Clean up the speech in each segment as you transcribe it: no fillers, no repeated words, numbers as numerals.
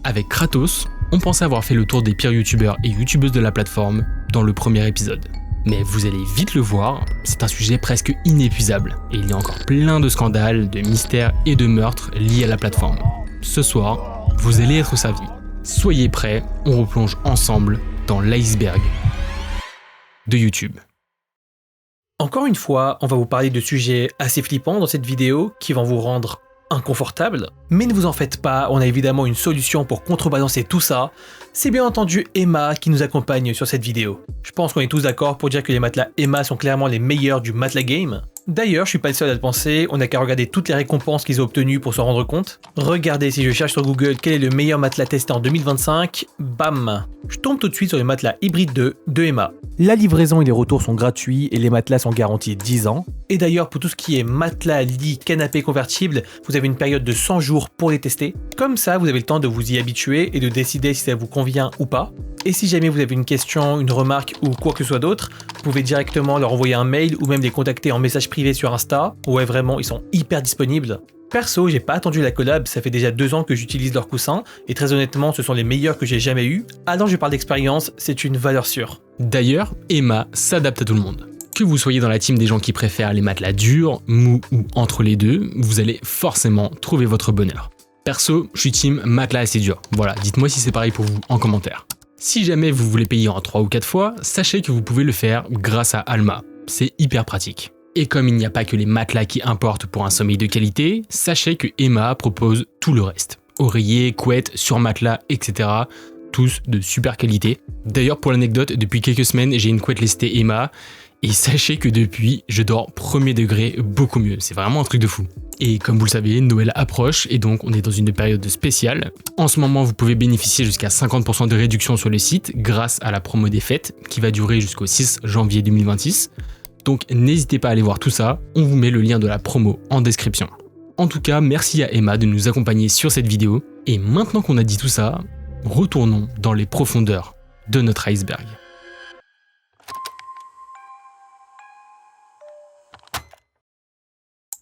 Avec Kratos, on pensait avoir fait le tour des pires youtubeurs et youtubeuses de la plateforme dans le premier épisode. Mais vous allez vite le voir, c'est un sujet presque inépuisable, et il y a encore plein de scandales, de mystères et de meurtres liés à la plateforme. Ce soir, vous allez être servis. Soyez prêts, on replonge ensemble dans l'iceberg de YouTube. Encore une fois, on va vous parler de sujets assez flippants dans cette vidéo qui vont vous rendre inconfortable, mais ne vous en faites pas, on a évidemment une solution pour contrebalancer tout ça. C'est bien entendu Emma qui nous accompagne sur cette vidéo. Je pense qu'on est tous d'accord pour dire que les matelas Emma sont clairement les meilleurs du matelas game. D'ailleurs, je suis pas le seul à le penser, on n'a qu'à regarder toutes les récompenses qu'ils ont obtenues pour s'en rendre compte. Regardez, si je cherche sur Google quel est le meilleur matelas testé en 2025, bam, je tombe tout de suite sur le matelas Hybrid 2 de Emma. La livraison et les retours sont gratuits et les matelas sont garantis 10 ans. Et d'ailleurs, pour tout ce qui est matelas, lit, canapé convertible, vous avez une période de 100 jours pour les tester. Comme ça, vous avez le temps de vous y habituer et de décider si ça vous convient ou pas. Et si jamais vous avez une question, une remarque ou quoi que ce soit d'autre, vous pouvez directement leur envoyer un mail ou même les contacter en message privé sur Insta. Ouais, vraiment, ils sont hyper disponibles. Perso, j'ai pas attendu la collab, ça fait déjà 2 ans que j'utilise leurs coussins, et très honnêtement, ce sont les meilleurs que j'ai jamais eus. Alors je parle d'expérience, c'est une valeur sûre. D'ailleurs, Emma s'adapte à tout le monde. Que vous soyez dans la team des gens qui préfèrent les matelas durs, mous ou entre les deux, vous allez forcément trouver votre bonheur. Perso, je suis team matelas assez dur. Voilà, dites-moi si c'est pareil pour vous en commentaire. Si jamais vous voulez payer en 3 ou 4 fois, sachez que vous pouvez le faire grâce à Alma. C'est hyper pratique. Et comme il n'y a pas que les matelas qui importent pour un sommeil de qualité, sachez que Emma propose tout le reste. Oreillers, couettes, surmatelas, etc. Tous de super qualité. D'ailleurs, pour l'anecdote, depuis quelques semaines, j'ai une couette lestée Emma. Et sachez que depuis, je dors premier degré beaucoup mieux. C'est vraiment un truc de fou. Et comme vous le savez, Noël approche et donc on est dans une période spéciale. En ce moment, vous pouvez bénéficier jusqu'à 50% de réduction sur le site grâce à la promo des fêtes qui va durer jusqu'au 6 janvier 2026. Donc n'hésitez pas à aller voir tout ça, on vous met le lien de la promo en description. En tout cas, merci à Emma de nous accompagner sur cette vidéo. Et maintenant qu'on a dit tout ça, retournons dans les profondeurs de notre iceberg.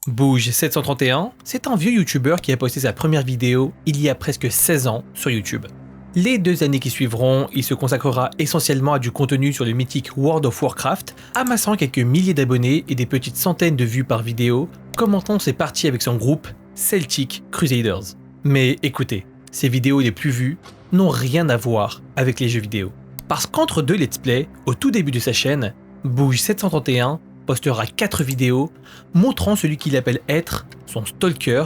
Bouge 731, c'est un vieux youtubeur qui a posté sa première vidéo il y a presque 16 ans sur YouTube. Les 2 années qui suivront, il se consacrera essentiellement à du contenu sur le mythique World of Warcraft, amassant quelques milliers d'abonnés et des petites centaines de vues par vidéo, commentant ses parties avec son groupe Celtic Crusaders. Mais écoutez, ces vidéos les plus vues n'ont rien à voir avec les jeux vidéo. Parce qu'entre 2 let's play, au tout début de sa chaîne, Bouge 731 postera 4 vidéos montrant celui qu'il appelle être son stalker,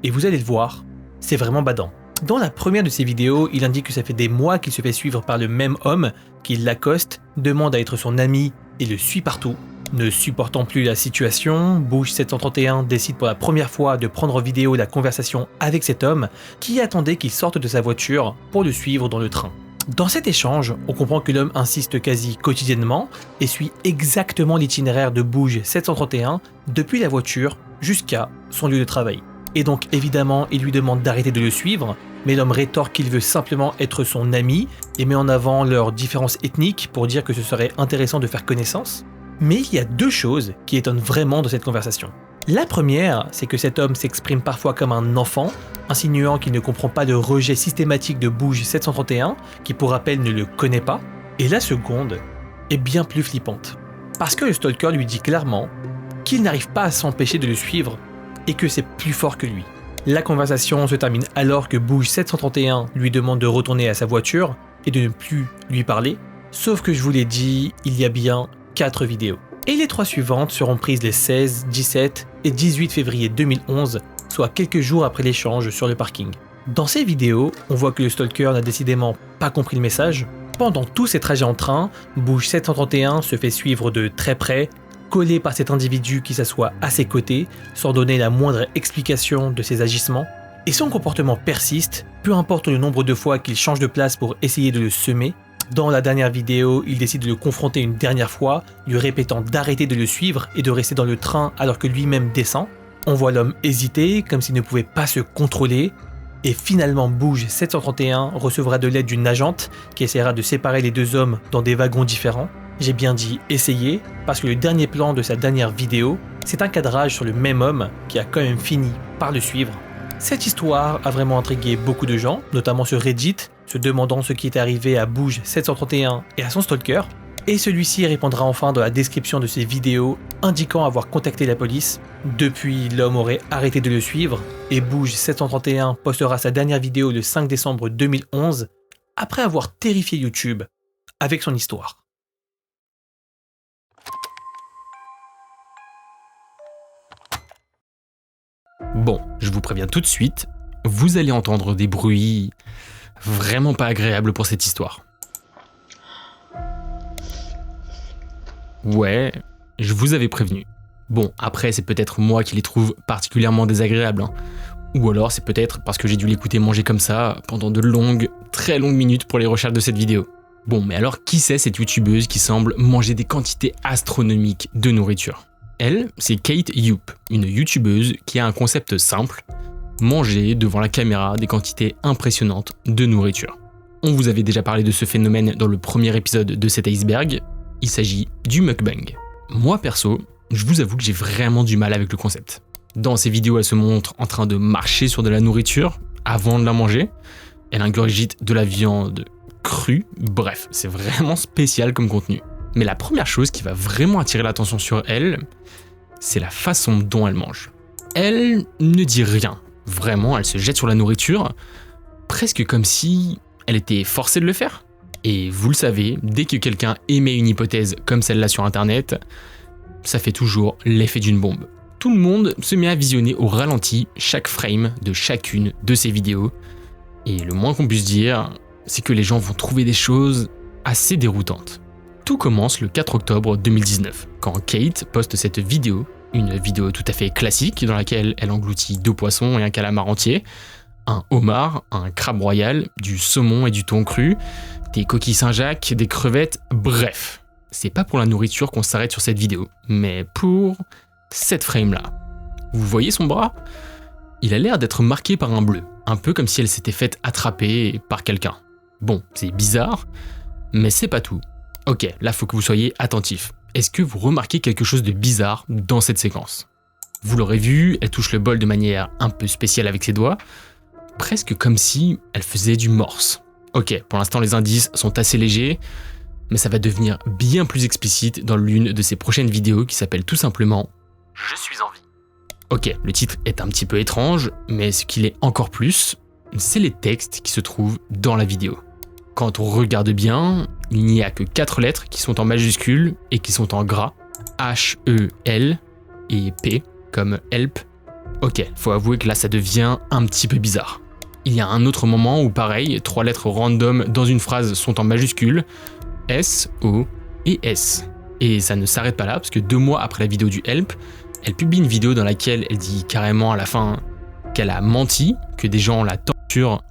et vous allez le voir, c'est vraiment badant. Dans la première de ses vidéos, il indique que ça fait des mois qu'il se fait suivre par le même homme, qu'il l'accoste, demande à être son ami et le suit partout. Ne supportant plus la situation, Bouge 731 décide pour la première fois de prendre en vidéo la conversation avec cet homme qui attendait qu'il sorte de sa voiture pour le suivre dans le train. Dans cet échange, on comprend que l'homme insiste quasi quotidiennement et suit exactement l'itinéraire de Bouge 731 depuis la voiture jusqu'à son lieu de travail. Et donc évidemment, il lui demande d'arrêter de le suivre, mais l'homme rétorque qu'il veut simplement être son ami et met en avant leurs différences ethniques pour dire que ce serait intéressant de faire connaissance. Mais il y a 2 choses qui étonnent vraiment dans cette conversation. La première, c'est que cet homme s'exprime parfois comme un enfant, insinuant qu'il ne comprend pas le rejet systématique de Bouge 731, qui pour rappel ne le connaît pas. Et la seconde est bien plus flippante. Parce que le stalker lui dit clairement qu'il n'arrive pas à s'empêcher de le suivre et que c'est plus fort que lui. La conversation se termine alors que Bouge 731 lui demande de retourner à sa voiture et de ne plus lui parler. Sauf que je vous l'ai dit, il y a bien 4 vidéos. Et les 3 suivantes seront prises les 16, 17 et 18 février 2011, soit quelques jours après l'échange sur le parking. Dans ces vidéos, on voit que le stalker n'a décidément pas compris le message. Pendant tous ces trajets en train, Bouge 731 se fait suivre de très près, collé par cet individu qui s'assoit à ses côtés, sans donner la moindre explication de ses agissements. Et son comportement persiste, peu importe le nombre de fois qu'il change de place pour essayer de le semer. Dans la dernière vidéo, il décide de le confronter une dernière fois, lui répétant d'arrêter de le suivre et de rester dans le train alors que lui-même descend. On voit l'homme hésiter, comme s'il ne pouvait pas se contrôler. Et finalement, Bouge 731 recevra de l'aide d'une agente qui essaiera de séparer les 2 hommes dans des wagons différents. J'ai bien dit essayer, parce que le dernier plan de sa dernière vidéo, c'est un cadrage sur le même homme qui a quand même fini par le suivre. Cette histoire a vraiment intrigué beaucoup de gens, notamment sur Reddit, se demandant ce qui est arrivé à Bouge 731 et à son stalker. Et celui-ci répondra enfin dans la description de ses vidéos, indiquant avoir contacté la police. Depuis, l'homme aurait arrêté de le suivre, et Bouge 731 postera sa dernière vidéo le 5 décembre 2011, après avoir terrifié YouTube avec son histoire. Bon, je vous préviens tout de suite, vous allez entendre des bruits vraiment pas agréables pour cette histoire. Ouais, je vous avais prévenu. Bon, après c'est peut-être moi qui les trouve particulièrement désagréables, hein. Ou alors c'est peut-être parce que j'ai dû l'écouter manger comme ça pendant de longues, très longues minutes pour les recherches de cette vidéo. Bon, mais alors qui c'est cette youtubeuse qui semble manger des quantités astronomiques de nourriture ? Elle, c'est Kate Yoop, une youtubeuse qui a un concept simple, manger devant la caméra des quantités impressionnantes de nourriture. On vous avait déjà parlé de ce phénomène dans le premier épisode de cet iceberg, il s'agit du mukbang. Moi perso, je vous avoue que j'ai vraiment du mal avec le concept. Dans ses vidéos, elle se montre en train de marcher sur de la nourriture avant de la manger, elle ingurgite de la viande crue, bref, c'est vraiment spécial comme contenu. Mais la première chose qui va vraiment attirer l'attention sur elle, c'est la façon dont elle mange. Elle ne dit rien, vraiment, elle se jette sur la nourriture, presque comme si elle était forcée de le faire. Et vous le savez, dès que quelqu'un émet une hypothèse comme celle-là sur internet, ça fait toujours l'effet d'une bombe. Tout le monde se met à visionner au ralenti chaque frame de chacune de ces vidéos, et le moins qu'on puisse dire, c'est que les gens vont trouver des choses assez déroutantes. Tout commence le 4 octobre 2019, quand Kate poste cette vidéo, une vidéo tout à fait classique dans laquelle elle engloutit 2 poissons et un calamar entier, un homard, un crabe royal, du saumon et du thon cru, des coquilles Saint-Jacques, des crevettes, bref. C'est pas pour la nourriture qu'on s'arrête sur cette vidéo, mais pour cette frame-là. Vous voyez son bras ? Il a l'air d'être marqué par un bleu, un peu comme si elle s'était faite attraper par quelqu'un. Bon, c'est bizarre, mais c'est pas tout. Ok, là faut que vous soyez attentifs. Est-ce que vous remarquez quelque chose de bizarre dans cette séquence ? Vous l'aurez vu, elle touche le bol de manière un peu spéciale avec ses doigts, presque comme si elle faisait du morse. Ok, pour l'instant les indices sont assez légers, mais ça va devenir bien plus explicite dans l'une de ses prochaines vidéos qui s'appelle tout simplement « Je suis en vie ». Ok, le titre est un petit peu étrange, mais ce qu'il est encore plus, c'est les textes qui se trouvent dans la vidéo. Quand on regarde bien, il n'y a que 4 lettres qui sont en majuscules et qui sont en gras, H-E-L et P comme help. Ok, faut avouer que là ça devient un petit peu bizarre. Il y a un autre moment où pareil, 3 lettres random dans une phrase sont en majuscules, S, O et S. Et ça ne s'arrête pas là, parce que 2 mois après la vidéo du help, elle publie une vidéo dans laquelle elle dit carrément à la fin qu'elle a menti, que des gens la torturent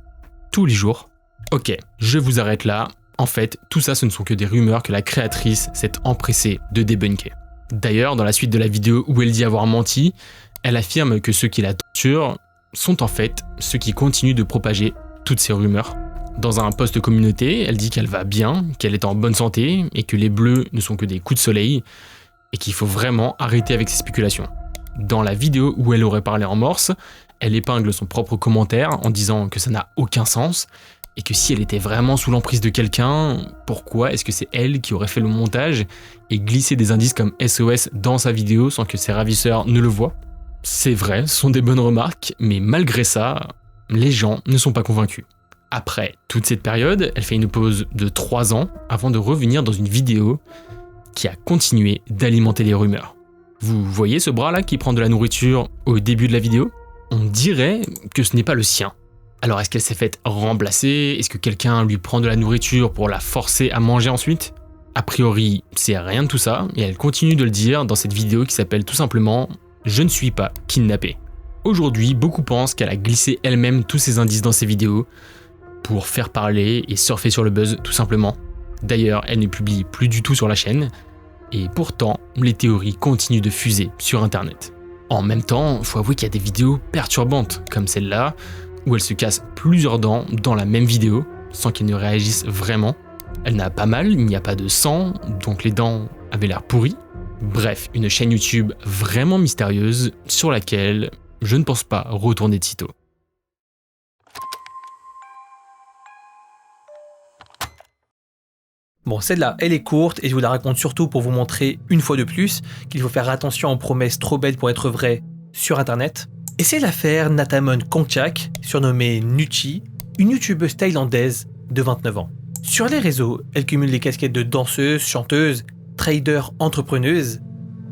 tous les jours. Ok, je vous arrête là. En fait, tout ça ce ne sont que des rumeurs que la créatrice s'est empressée de débunker. D'ailleurs, dans la suite de la vidéo où elle dit avoir menti, elle affirme que ceux qui la torturent sont en fait ceux qui continuent de propager toutes ces rumeurs. Dans un post communauté, elle dit qu'elle va bien, qu'elle est en bonne santé et que les bleus ne sont que des coups de soleil et qu'il faut vraiment arrêter avec ces spéculations. Dans la vidéo où elle aurait parlé en morse, elle épingle son propre commentaire en disant que ça n'a aucun sens et que si elle était vraiment sous l'emprise de quelqu'un, pourquoi est-ce que c'est elle qui aurait fait le montage et glissé des indices comme SOS dans sa vidéo sans que ses ravisseurs ne le voient ? C'est vrai, ce sont des bonnes remarques, mais malgré ça, les gens ne sont pas convaincus. Après toute cette période, elle fait une pause de 3 ans avant de revenir dans une vidéo qui a continué d'alimenter les rumeurs. Vous voyez ce bras-là qui prend de la nourriture au début de la vidéo ? On dirait que ce n'est pas le sien. Alors est-ce qu'elle s'est faite remplacer ? Est-ce que quelqu'un lui prend de la nourriture pour la forcer à manger ensuite ? A priori, c'est rien de tout ça, et elle continue de le dire dans cette vidéo qui s'appelle tout simplement « Je ne suis pas kidnappée ». Aujourd'hui, beaucoup pensent qu'elle a glissé elle-même tous ces indices dans ses vidéos pour faire parler et surfer sur le buzz tout simplement. D'ailleurs, elle ne publie plus du tout sur la chaîne, et pourtant, les théories continuent de fuser sur internet. En même temps, faut avouer qu'il y a des vidéos perturbantes, comme celle-là, où elle se casse plusieurs dents dans la même vidéo, sans qu'elle ne réagisse vraiment. Elle n'a pas mal, il n'y a pas de sang, donc les dents avaient l'air pourries. Bref, une chaîne YouTube vraiment mystérieuse, sur laquelle je ne pense pas retourner de sitôt. Bon, celle-là, elle est courte et je vous la raconte surtout pour vous montrer une fois de plus qu'il faut faire attention aux promesses trop belles pour être vraies sur internet. Et c'est l'affaire Natamon Kongchak, surnommée Nuchi, une youtubeuse thaïlandaise de 29 ans. Sur les réseaux, elle cumule les casquettes de danseuse, chanteuse, trader, entrepreneuse,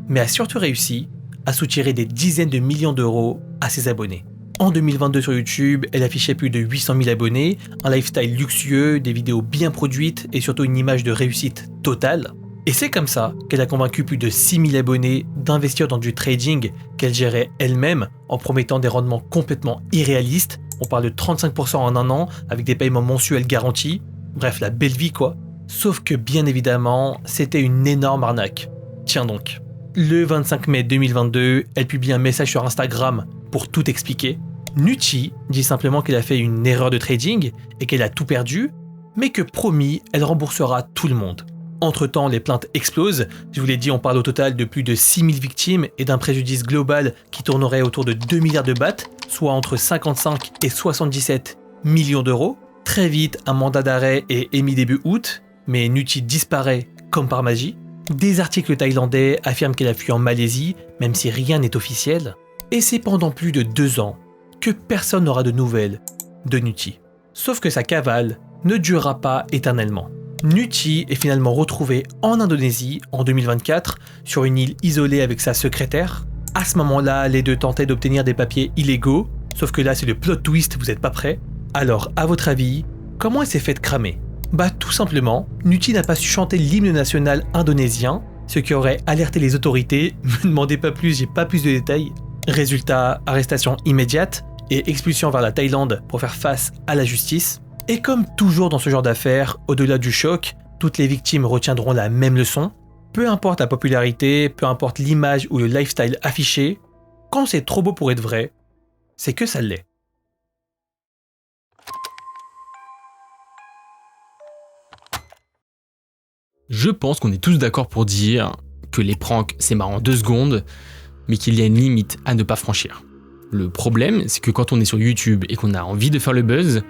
mais a surtout réussi à soutirer des dizaines de millions d'euros à ses abonnés. En 2022 sur YouTube, elle affichait plus de 800 000 abonnés, un lifestyle luxueux, des vidéos bien produites et surtout une image de réussite totale. Et c'est comme ça qu'elle a convaincu plus de 6 000 abonnés d'investir dans du trading qu'elle gérait elle-même en promettant des rendements complètement irréalistes. On parle de 35% en un an avec des paiements mensuels garantis. Bref, la belle vie quoi. Sauf que bien évidemment, c'était une énorme arnaque. Tiens donc. Le 25 mai 2022, elle publie un message sur Instagram pour tout expliquer. Nuchi dit simplement qu'elle a fait une erreur de trading et qu'elle a tout perdu, mais que promis, elle remboursera tout le monde. Entre-temps, les plaintes explosent. Je vous l'ai dit, on parle au total de plus de 6000 victimes et d'un préjudice global qui tournerait autour de 2 milliards de bahts, soit entre 55 et 77 millions d'euros. Très vite, un mandat d'arrêt est émis début août, mais Nuchi disparaît comme par magie. Des articles thaïlandais affirment qu'elle a fui en Malaisie, même si rien n'est officiel. Et c'est pendant plus de 2 ans que personne n'aura de nouvelles de Nuchi. Sauf que sa cavale ne durera pas éternellement. Nuchi est finalement retrouvée en Indonésie en 2024 sur une île isolée avec sa secrétaire. À ce moment-là, les deux tentaient d'obtenir des papiers illégaux, sauf que là c'est le plot twist, vous n'êtes pas prêts. Alors, à votre avis, comment elle s'est faite cramer ? Bah tout simplement, Nuchi n'a pas su chanter l'hymne national indonésien, ce qui aurait alerté les autorités. Me demandez pas plus, j'ai pas plus de détails. Résultat, arrestation immédiate et expulsion vers la Thaïlande pour faire face à la justice. Et comme toujours dans ce genre d'affaires, au-delà du choc, toutes les victimes retiendront la même leçon. Peu importe la popularité, peu importe l'image ou le lifestyle affiché, quand c'est trop beau pour être vrai, c'est que ça l'est. Je pense qu'on est tous d'accord pour dire que les pranks c'est marrant 2 secondes, mais qu'il y a une limite à ne pas franchir. Le problème, c'est que quand on est sur YouTube et qu'on a envie de faire le buzz,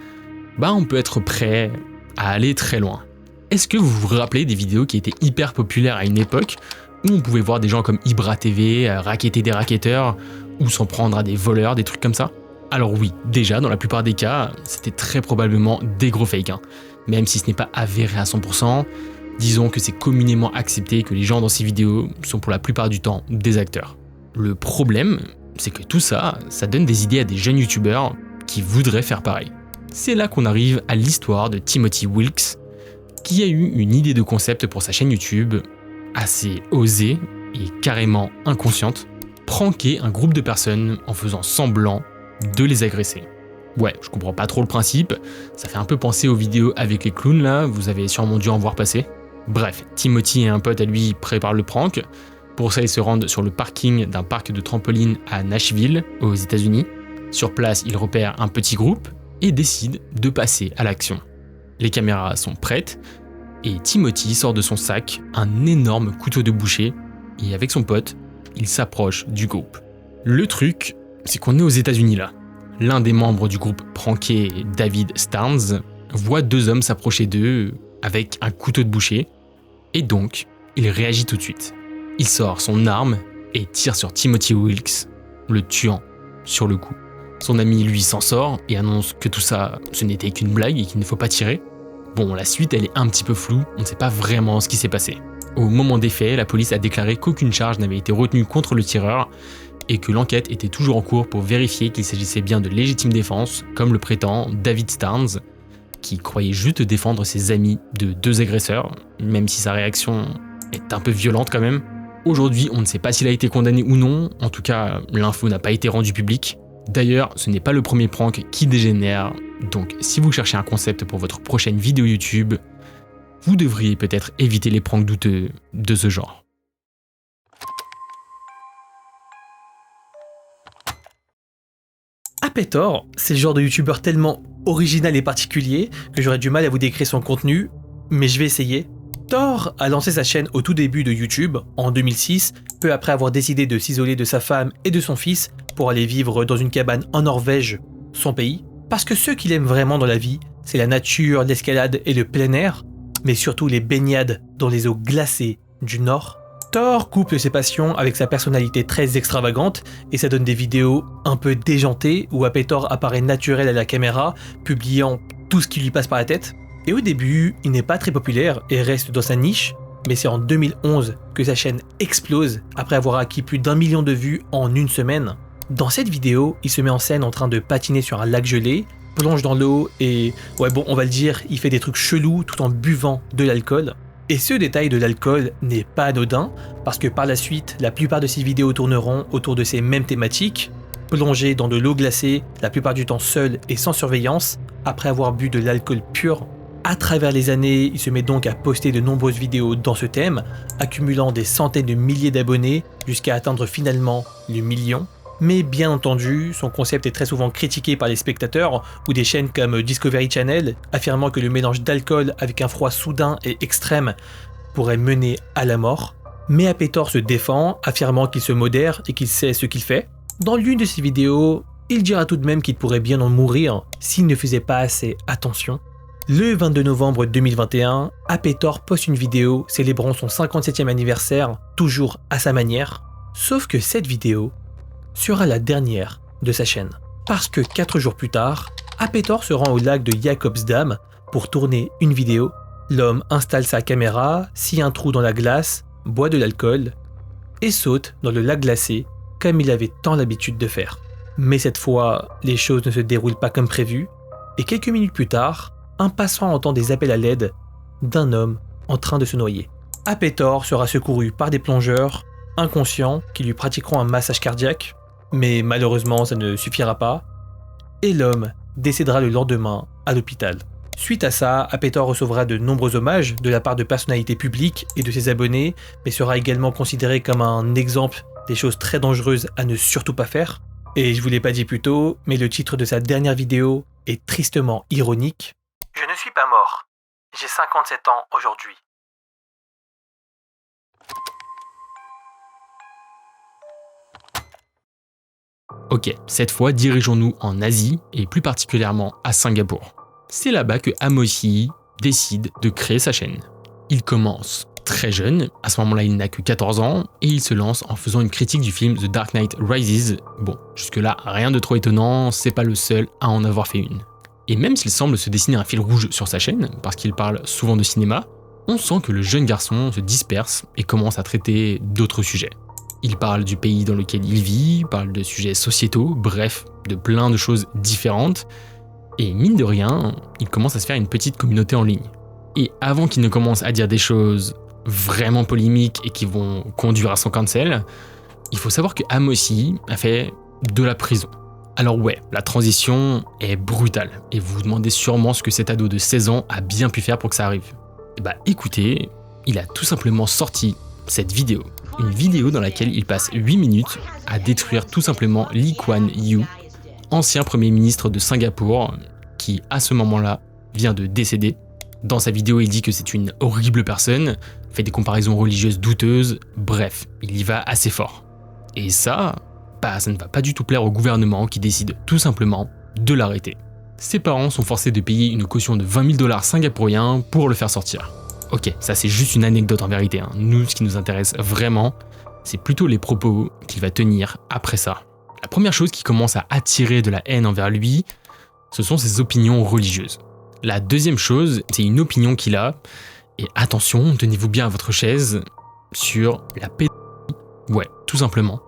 on peut être prêt à aller très loin. Est-ce que vous vous rappelez des vidéos qui étaient hyper populaires à une époque où on pouvait voir des gens comme Ibra TV racketter des racketteurs ou s'en prendre à des voleurs, des trucs comme ça ? Alors oui, déjà, dans la plupart des cas, c'était très probablement des gros fakes. Même si ce n'est pas avéré à 100%, disons que c'est communément accepté que les gens dans ces vidéos sont pour la plupart du temps des acteurs. Le problème, c'est que tout ça, ça donne des idées à des jeunes youtubeurs qui voudraient faire pareil. C'est là qu'on arrive à l'histoire de Timothy Wilkes, qui a eu une idée de concept pour sa chaîne YouTube, assez osée et carrément inconsciente, pranker un groupe de personnes en faisant semblant de les agresser. Ouais, je comprends pas trop le principe, ça fait un peu penser aux vidéos avec les clowns là, vous avez sûrement dû en voir passer. Bref, Timothy et un pote à lui préparent le prank. Pour ça, ils se rendent sur le parking d'un parc de trampoline à Nashville, aux États-Unis. Sur place, ils repèrent un petit groupe et décident de passer à l'action. Les caméras sont prêtes et Timothy sort de son sac un énorme couteau de boucher et avec son pote, il s'approche du groupe. Le truc, c'est qu'on est aux États-Unis là. L'un des membres du groupe pranké, David Starnes, voit 2 hommes s'approcher d'eux avec un couteau de boucher et donc il réagit tout de suite. Il sort son arme et tire sur Timothy Wilkes, le tuant sur le coup. Son ami lui s'en sort et annonce que tout ça ce n'était qu'une blague et qu'il ne faut pas tirer. Bon, la suite elle est un petit peu floue, on ne sait pas vraiment ce qui s'est passé. Au moment des faits, la police a déclaré qu'aucune charge n'avait été retenue contre le tireur et que l'enquête était toujours en cours pour vérifier qu'il s'agissait bien de légitime défense, comme le prétend David Starnes, qui croyait juste défendre ses amis de 2 agresseurs, même si sa réaction est un peu violente quand même. Aujourd'hui, on ne sait pas s'il a été condamné ou non, en tout cas, l'info n'a pas été rendue publique. D'ailleurs, ce n'est pas le premier prank qui dégénère, donc si vous cherchez un concept pour votre prochaine vidéo YouTube, vous devriez peut-être éviter les pranks douteux de ce genre. Apetor, c'est le genre de youtubeur tellement original et particulier que j'aurais du mal à vous décrire son contenu, mais je vais essayer. Thor a lancé sa chaîne au tout début de YouTube, en 2006, peu après avoir décidé de s'isoler de sa femme et de son fils pour aller vivre dans une cabane en Norvège, son pays, parce que ce qu'il aime vraiment dans la vie, c'est la nature, l'escalade et le plein air. mais surtout les baignades dans les eaux glacées du Nord. Thor couple ses passions avec sa personnalité très extravagante et ça donne des vidéos un peu déjantées où Apethor apparaît naturel à la caméra, publiant tout ce qui lui passe par la tête. Et au début, il n'est pas très populaire et reste dans sa niche, mais c'est en 2011 que sa chaîne explose après avoir acquis plus d'1 million de vues en une semaine. Dans cette vidéo, il se met en scène en train de patiner sur un lac gelé, plonge dans l'eau et, on va le dire, il fait des trucs chelous tout en buvant de l'alcool. Et ce détail de l'alcool n'est pas anodin, parce que par la suite, la plupart de ses vidéos tourneront autour de ces mêmes thématiques, plongé dans de l'eau glacée, la plupart du temps seul et sans surveillance, après avoir bu de l'alcool pur. À travers les années, il se met donc à poster de nombreuses vidéos dans ce thème, accumulant des centaines de milliers d'abonnés jusqu'à atteindre finalement le million. Mais bien entendu, son concept est très souvent critiqué par les spectateurs ou des chaînes comme Discovery Channel, affirmant que le mélange d'alcool avec un froid soudain et extrême pourrait mener à la mort. Mais Apethor se défend, affirmant qu'il se modère et qu'il sait ce qu'il fait. Dans l'une de ses vidéos, il dira tout de même qu'il pourrait bien en mourir s'il ne faisait pas assez attention. Le 22 novembre 2021, Apethor poste une vidéo célébrant son 57e anniversaire, toujours à sa manière. Sauf que cette vidéo sera la dernière de sa chaîne. Parce que 4 jours plus tard, Apethor se rend au lac de Jakobsdam pour tourner une vidéo. L'homme installe sa caméra, scie un trou dans la glace, boit de l'alcool et saute dans le lac glacé comme il avait tant l'habitude de faire. Mais cette fois, les choses ne se déroulent pas comme prévu et quelques minutes plus tard, un passant entend des appels à l'aide d'un homme en train de se noyer. Apethor sera secouru par des plongeurs inconscients qui lui pratiqueront un massage cardiaque. Mais malheureusement, ça ne suffira pas, et l'homme décédera le lendemain à l'hôpital. Suite à ça, Apethor recevra de nombreux hommages de la part de personnalités publiques et de ses abonnés, mais sera également considéré comme un exemple des choses très dangereuses à ne surtout pas faire. Et je vous l'ai pas dit plus tôt, mais le titre de sa dernière vidéo est tristement ironique. Je ne suis pas mort, j'ai 57 ans aujourd'hui. Ok, cette fois dirigeons-nous en Asie et plus particulièrement à Singapour. C'est là-bas que Amosi décide de créer sa chaîne. Il commence très jeune, à ce moment-là il n'a que 14 ans, et il se lance en faisant une critique du film The Dark Knight Rises. Bon, jusque-là, rien de trop étonnant, c'est pas le seul à en avoir fait une. Et même s'il semble se dessiner un fil rouge sur sa chaîne, parce qu'il parle souvent de cinéma, on sent que le jeune garçon se disperse et commence à traiter d'autres sujets. Il parle du pays dans lequel il vit, parle de sujets sociétaux, bref, de plein de choses différentes. Et mine de rien, il commence à se faire une petite communauté en ligne. Et avant qu'il ne commence à dire des choses vraiment polémiques et qui vont conduire à son cancel, il faut savoir que Amosi a fait de la prison. Alors ouais, la transition est brutale. Et vous vous demandez sûrement ce que cet ado de 16 ans a bien pu faire pour que ça arrive. Et bah écoutez, il a tout simplement sorti cette vidéo. Une vidéo dans laquelle il passe 8 minutes à détruire tout simplement Lee Kuan Yew, ancien premier ministre de Singapour, qui à ce moment-là vient de décéder. Dans sa vidéo, il dit que c'est une horrible personne, fait des comparaisons religieuses douteuses, bref, il y va assez fort. Et ça ne va pas du tout plaire au gouvernement qui décide tout simplement de l'arrêter. Ses parents sont forcés de payer une caution de 20 000 $ singapouriens pour le faire sortir. Ok, ça c'est juste une anecdote en vérité. Nous, ce qui nous intéresse vraiment, c'est plutôt les propos qu'il va tenir après ça. La première chose qui commence à attirer de la haine envers lui, ce sont ses opinions religieuses. La deuxième chose, c'est une opinion qu'il a, et attention, tenez-vous bien à votre chaise, sur la pédophilie. Ouais, tout simplement.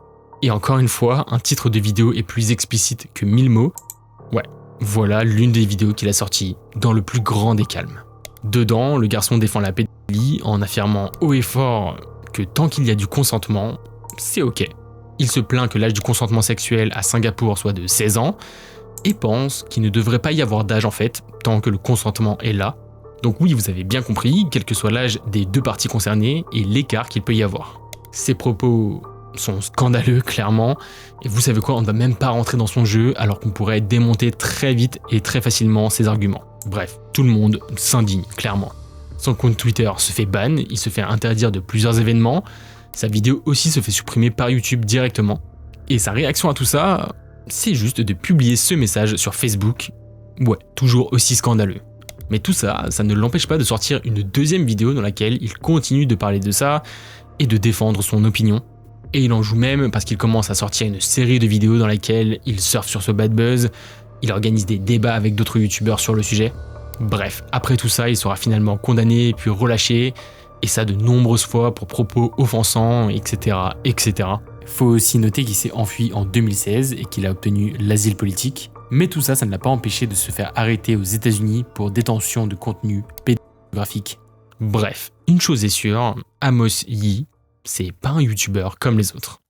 Et encore une fois, un titre de vidéo est plus explicite que 1000 mots. Ouais, voilà l'une des vidéos qu'il a sorties dans le plus grand des calmes. Dedans, le garçon défend la pédophilie en affirmant haut et fort que tant qu'il y a du consentement, c'est ok. Il se plaint que l'âge du consentement sexuel à Singapour soit de 16 ans et pense qu'il ne devrait pas y avoir d'âge en fait, tant que le consentement est là. Donc oui, vous avez bien compris, quel que soit l'âge des deux parties concernées et l'écart qu'il peut y avoir. Ces propos sont scandaleux, clairement, et vous savez quoi, on ne va même pas rentrer dans son jeu alors qu'on pourrait démonter très vite et très facilement ses arguments. Bref, tout le monde s'indigne, clairement. Son compte Twitter se fait ban, il se fait interdire de plusieurs événements, sa vidéo aussi se fait supprimer par YouTube directement. Et sa réaction à tout ça, c'est juste de publier ce message sur Facebook. Ouais, toujours aussi scandaleux. Mais tout ça, ça ne l'empêche pas de sortir une deuxième vidéo dans laquelle il continue de parler de ça et de défendre son opinion. Et il en joue même parce qu'il commence à sortir une série de vidéos dans laquelle il surfe sur ce bad buzz, il organise des débats avec d'autres youtubeurs sur le sujet. Bref, après tout ça, il sera finalement condamné puis relâché, et ça de nombreuses fois pour propos offensants, etc. etc. Faut aussi noter qu'il s'est enfui en 2016 et qu'il a obtenu l'asile politique. Mais tout ça, ça ne l'a pas empêché de se faire arrêter aux États-Unis pour détention de contenu pédographique. Bref, une chose est sûre, Amos Yee, c'est pas un youtubeur comme les autres.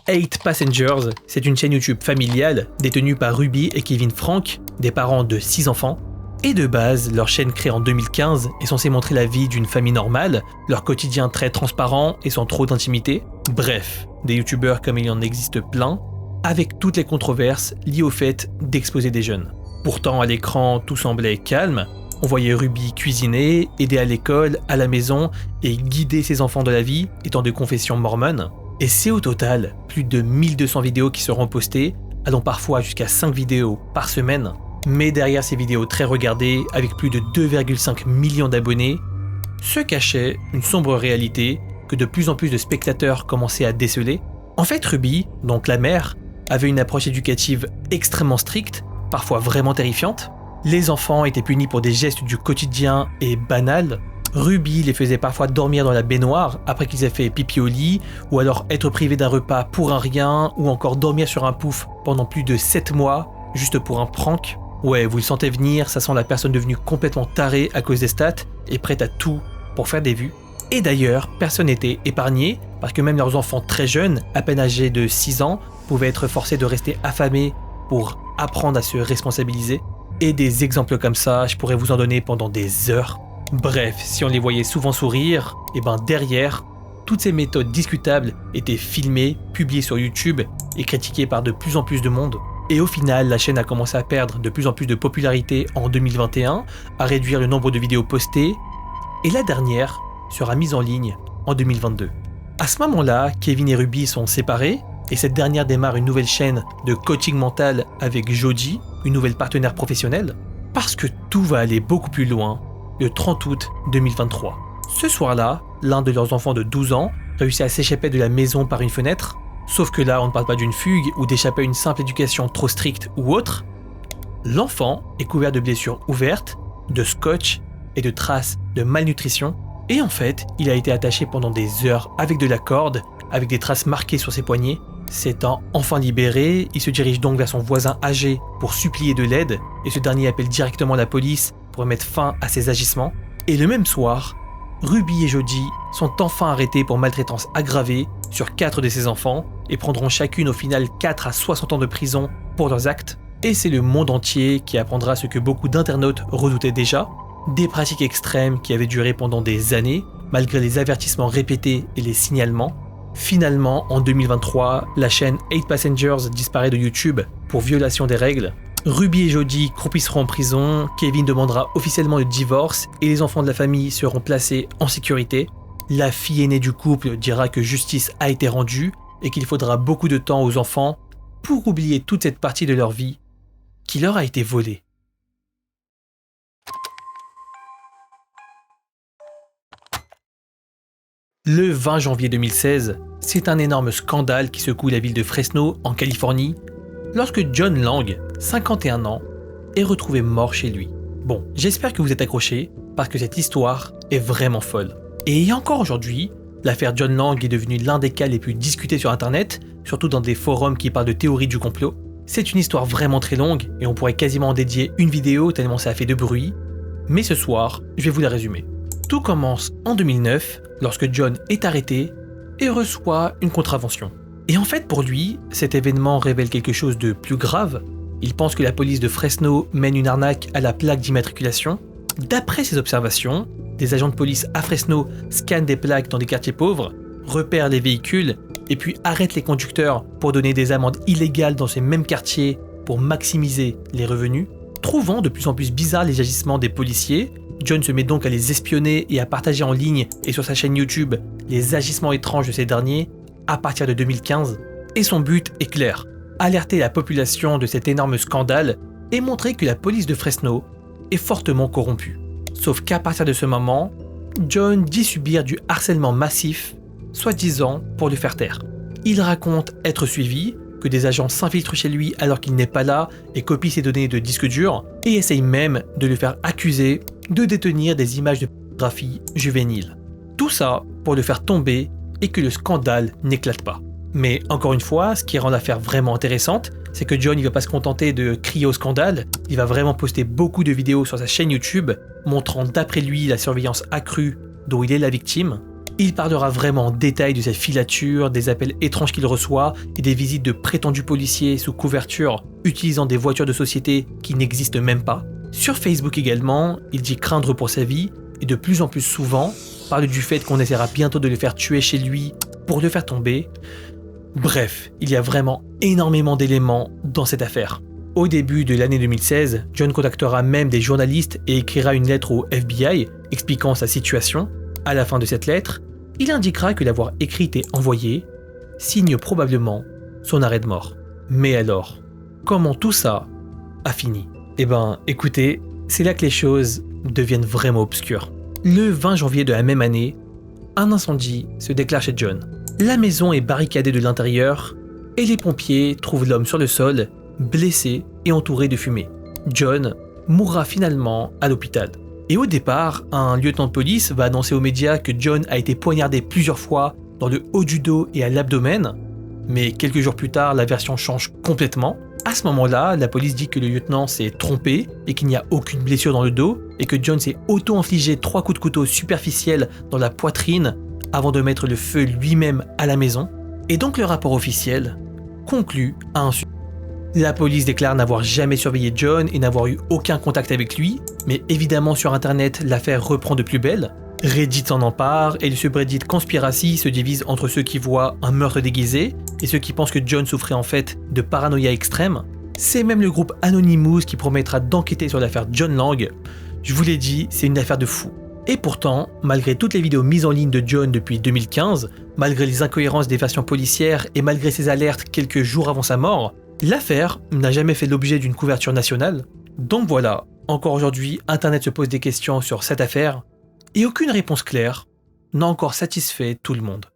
Eight Passengers, c'est une chaîne YouTube familiale détenue par Ruby et Kevin Frank, des parents de 6 enfants. Et de base, leur chaîne créée en 2015 est censée montrer la vie d'une famille normale, leur quotidien très transparent et sans trop d'intimité. Bref, des youtubeurs comme il en existe plein, avec toutes les controverses liées au fait d'exposer des jeunes. Pourtant, à l'écran, tout semblait calme. On voyait Ruby cuisiner, aider à l'école, à la maison et guider ses enfants de la vie, étant de confession mormone. Et c'est au total plus de 1200 vidéos qui seront postées, allant parfois jusqu'à 5 vidéos par semaine. Mais derrière ces vidéos très regardées, avec plus de 2,5 millions d'abonnés, se cachait une sombre réalité que de plus en plus de spectateurs commençaient à déceler. En fait, Ruby, donc la mère, avait une approche éducative extrêmement stricte, parfois vraiment terrifiante. Les enfants étaient punis pour des gestes du quotidien et banals. Ruby les faisait parfois dormir dans la baignoire après qu'ils aient fait pipi au lit, ou alors être privés d'un repas pour un rien, ou encore dormir sur un pouf pendant plus de 7 mois, juste pour un prank. Ouais, vous le sentez venir, ça sent la personne devenue complètement tarée à cause des stats, et prête à tout pour faire des vues. Et d'ailleurs, personne n'était épargné, parce que même leurs enfants très jeunes, à peine âgés de 6 ans, pouvaient être forcés de rester affamés pour apprendre à se responsabiliser. Et des exemples comme ça, je pourrais vous en donner pendant des heures. Bref, si on les voyait souvent sourire, et ben derrière, toutes ces méthodes discutables étaient filmées, publiées sur YouTube et critiquées par de plus en plus de monde. Et au final, la chaîne a commencé à perdre de plus en plus de popularité en 2021, à réduire le nombre de vidéos postées, et la dernière sera mise en ligne en 2022. À ce moment-là, Kevin et Ruby sont séparés, et cette dernière démarre une nouvelle chaîne de coaching mental avec Jodie, une nouvelle partenaire professionnelle, parce que tout va aller beaucoup plus loin le 30 août 2023. Ce soir-là, l'un de leurs enfants de 12 ans réussit à s'échapper de la maison par une fenêtre, sauf que là on ne parle pas d'une fugue ou d'échapper à une simple éducation trop stricte ou autre. L'enfant est couvert de blessures ouvertes, de scotch et de traces de malnutrition, et en fait, il a été attaché pendant des heures avec de la corde, avec des traces marquées sur ses poignets. S'étant enfin libéré, il se dirige donc vers son voisin âgé pour supplier de l'aide, et ce dernier appelle directement la police pour mettre fin à ses agissements. Et le même soir, Ruby et Jodie sont enfin arrêtés pour maltraitance aggravée sur 4 de ses enfants et prendront chacune au final 4 à 60 ans de prison pour leurs actes. Et c'est le monde entier qui apprendra ce que beaucoup d'internautes redoutaient déjà, des pratiques extrêmes qui avaient duré pendant des années, malgré les avertissements répétés et les signalements. Finalement, en 2023, la chaîne 8 Passengers disparaît de YouTube pour violation des règles. Ruby et Jodie croupisseront en prison, Kevin demandera officiellement le divorce et les enfants de la famille seront placés en sécurité. La fille aînée du couple dira que justice a été rendue et qu'il faudra beaucoup de temps aux enfants pour oublier toute cette partie de leur vie qui leur a été volée. Le 20 janvier 2016, c'est un énorme scandale qui secoue la ville de Fresno, en Californie, lorsque John Lang, 51 ans, est retrouvé mort chez lui. Bon, j'espère que vous êtes accrochés, parce que cette histoire est vraiment folle. Et encore aujourd'hui, l'affaire John Lang est devenue l'un des cas les plus discutés sur internet, surtout dans des forums qui parlent de théories du complot. C'est une histoire vraiment très longue, et on pourrait quasiment en dédier une vidéo tellement ça a fait de bruit, mais ce soir, je vais vous la résumer. Tout commence en 2009, lorsque John est arrêté et reçoit une contravention. Et en fait, pour lui, cet événement révèle quelque chose de plus grave. Il pense que la police de Fresno mène une arnaque à la plaque d'immatriculation. D'après ses observations, des agents de police à Fresno scannent des plaques dans des quartiers pauvres, repèrent les véhicules et puis arrêtent les conducteurs pour donner des amendes illégales dans ces mêmes quartiers pour maximiser les revenus. Trouvant de plus en plus bizarres les agissements des policiers, John se met donc à les espionner et à partager en ligne et sur sa chaîne YouTube les agissements étranges de ces derniers à partir de 2015. Et son but est clair, alerter la population de cet énorme scandale et montrer que la police de Fresno est fortement corrompue. Sauf qu'à partir de ce moment, John dit subir du harcèlement massif, soi-disant pour le faire taire. Il raconte être suivi, que des agents s'infiltrent chez lui alors qu'il n'est pas là et copient ses données de disque dur, et essayent même de le faire accuser de détenir des images de pornographie juvénile. Tout ça pour le faire tomber et que le scandale n'éclate pas. Mais encore une fois, ce qui rend l'affaire vraiment intéressante, c'est que John ne va pas se contenter de crier au scandale, il va vraiment poster beaucoup de vidéos sur sa chaîne YouTube, montrant d'après lui la surveillance accrue dont il est la victime. Il parlera vraiment en détail de cette filature, des appels étranges qu'il reçoit et des visites de prétendus policiers sous couverture utilisant des voitures de société qui n'existent même pas. Sur Facebook également, il dit craindre pour sa vie et de plus en plus souvent parle du fait qu'on essaiera bientôt de le faire tuer chez lui pour le faire tomber. Bref, il y a vraiment énormément d'éléments dans cette affaire. Au début de l'année 2016, John contactera même des journalistes et écrira une lettre au FBI expliquant sa situation. À la fin de cette lettre, il indiquera que l'avoir écrite et envoyée signe probablement son arrêt de mort. Mais alors, comment tout ça a fini ? Eh ben, écoutez, c'est là que les choses deviennent vraiment obscures. Le 20 janvier de la même année, un incendie se déclare chez John. La maison est barricadée de l'intérieur et les pompiers trouvent l'homme sur le sol, blessé et entouré de fumée. John mourra finalement à l'hôpital. Et au départ, un lieutenant de police va annoncer aux médias que John a été poignardé plusieurs fois dans le haut du dos et à l'abdomen, mais quelques jours plus tard, la version change complètement. À ce moment-là, la police dit que le lieutenant s'est trompé et qu'il n'y a aucune blessure dans le dos et que John s'est auto-infligé 3 coups de couteau superficiels dans la poitrine avant de mettre le feu lui-même à la maison. Et donc le rapport officiel conclut à un suicide. La police déclare n'avoir jamais surveillé John et n'avoir eu aucun contact avec lui, mais évidemment sur internet, l'affaire reprend de plus belle. Reddit s'en empare et le subreddit Conspiracy se divise entre ceux qui voient un meurtre déguisé et ceux qui pensent que John souffrait en fait de paranoïa extrême. C'est même le groupe Anonymous qui promettra d'enquêter sur l'affaire John Lang. Je vous l'ai dit, c'est une affaire de fou. Et pourtant, malgré toutes les vidéos mises en ligne de John depuis 2015, malgré les incohérences des versions policières et malgré ses alertes quelques jours avant sa mort, l'affaire n'a jamais fait l'objet d'une couverture nationale. Donc voilà, encore aujourd'hui, Internet se pose des questions sur cette affaire, et aucune réponse claire n'a encore satisfait tout le monde.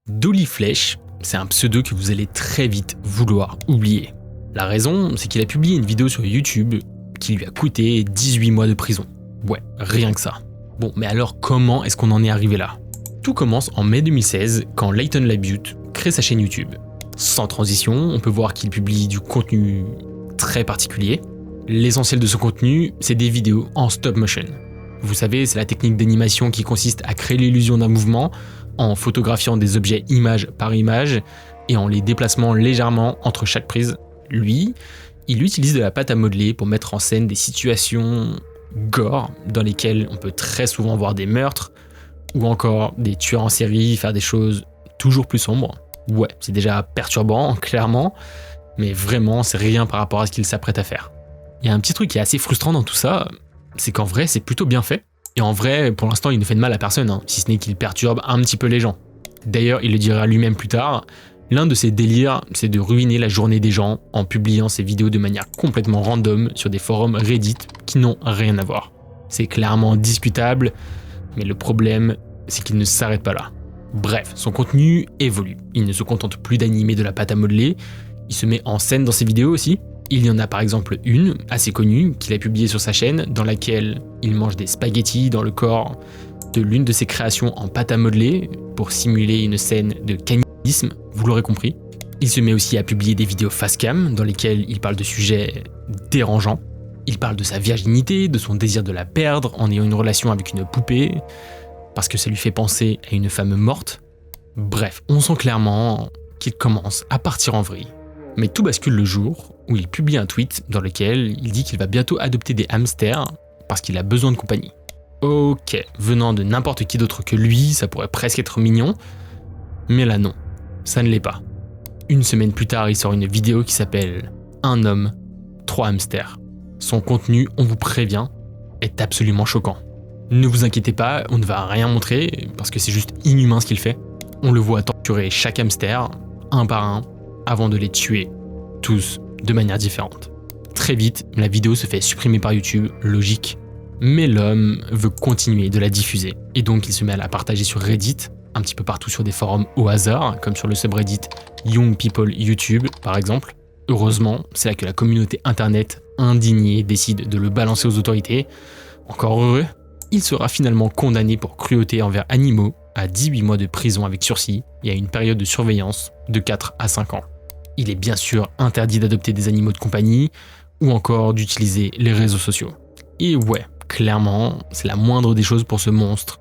Dolly Flèche, c'est un pseudo que vous allez très vite vouloir oublier. La raison, c'est qu'il a publié une vidéo sur YouTube qui lui a coûté 18 mois de prison. Ouais, rien que ça. Bon, mais alors comment est-ce qu'on en est arrivé là ? Tout commence en mai 2016 quand Leighton Labute crée sa chaîne YouTube. Sans transition, on peut voir qu'il publie du contenu très particulier. L'essentiel de son contenu, c'est des vidéos en stop motion. Vous savez, c'est la technique d'animation qui consiste à créer l'illusion d'un mouvement en photographiant des objets image par image et en les déplaçant légèrement entre chaque prise. Lui, il utilise de la pâte à modeler pour mettre en scène des situations gore dans lesquelles on peut très souvent voir des meurtres ou encore des tueurs en série faire des choses toujours plus sombres. Ouais, c'est déjà perturbant, clairement, mais vraiment, c'est rien par rapport à ce qu'il s'apprête à faire. Il y a un petit truc qui est assez frustrant dans tout ça, c'est qu'en vrai, c'est plutôt bien fait. Et en vrai, pour l'instant, il ne fait de mal à personne, si ce n'est qu'il perturbe un petit peu les gens. D'ailleurs, il le dira lui-même plus tard, l'un de ses délires, c'est de ruiner la journée des gens en publiant ses vidéos de manière complètement random sur des forums Reddit qui n'ont rien à voir. C'est clairement discutable, mais le problème, c'est qu'il ne s'arrête pas là. Bref, son contenu évolue. Il ne se contente plus d'animer de la pâte à modeler, il se met en scène dans ses vidéos aussi. Il y en a par exemple une, assez connue, qu'il a publiée sur sa chaîne, dans laquelle il mange des spaghettis dans le corps de l'une de ses créations en pâte à modeler pour simuler une scène de cannibalisme, vous l'aurez compris. Il se met aussi à publier des vidéos face-cam dans lesquelles il parle de sujets dérangeants. Il parle de sa virginité, de son désir de la perdre en ayant une relation avec une poupée, parce que ça lui fait penser à une femme morte. Bref, on sent clairement qu'il commence à partir en vrille. Mais tout bascule le jour où il publie un tweet dans lequel il dit qu'il va bientôt adopter des hamsters parce qu'il a besoin de compagnie. Ok, venant de n'importe qui d'autre que lui, ça pourrait presque être mignon, mais là non, ça ne l'est pas. Une semaine plus tard, il sort une vidéo qui s'appelle « Un homme, 3 hamsters ». Son contenu, on vous prévient, est absolument choquant. Ne vous inquiétez pas, on ne va rien montrer parce que c'est juste inhumain ce qu'il fait. On le voit torturer chaque hamster, un par un, avant de les tuer, tous de manière différente. Très vite, la vidéo se fait supprimer par YouTube, logique. Mais l'homme veut continuer de la diffuser, et donc il se met à la partager sur Reddit, un petit peu partout sur des forums au hasard, comme sur le subreddit Young People YouTube par exemple. Heureusement, c'est là que la communauté internet indignée décide de le balancer aux autorités. Encore heureux, il sera finalement condamné pour cruauté envers animaux à 18 mois de prison avec sursis et à une période de surveillance de 4 à 5 ans. Il est bien sûr interdit d'adopter des animaux de compagnie ou encore d'utiliser les réseaux sociaux. Et ouais, clairement, c'est la moindre des choses pour ce monstre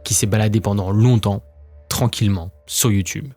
qui s'est baladé pendant longtemps, tranquillement, sur YouTube.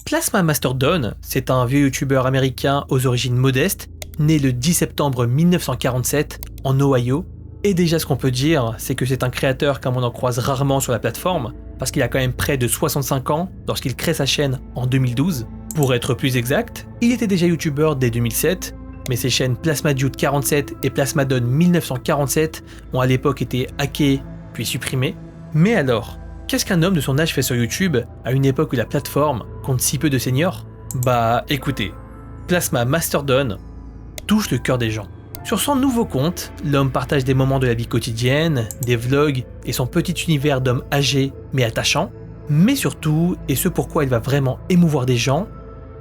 Plasma Mastodon, c'est un vieux youtubeur américain aux origines modestes, né le 10 septembre 1947 en Ohio. Et déjà ce qu'on peut dire, c'est que c'est un créateur comme on en croise rarement sur la plateforme, parce qu'il a quand même près de 65 ans lorsqu'il crée sa chaîne en 2012. Pour être plus exact, il était déjà youtubeur dès 2007, mais ses chaînes Plasmadude 47 et Plasmadon 1947 ont à l'époque été hackées puis supprimées. Mais alors, qu'est-ce qu'un homme de son âge fait sur YouTube à une époque où la plateforme compte si peu de seniors? Bah écoutez, Plasma Mastodon touche le cœur des gens. Sur son nouveau compte, l'homme partage des moments de la vie quotidienne, des vlogs et son petit univers d'homme âgé mais attachant. Mais surtout, et ce pourquoi il va vraiment émouvoir des gens,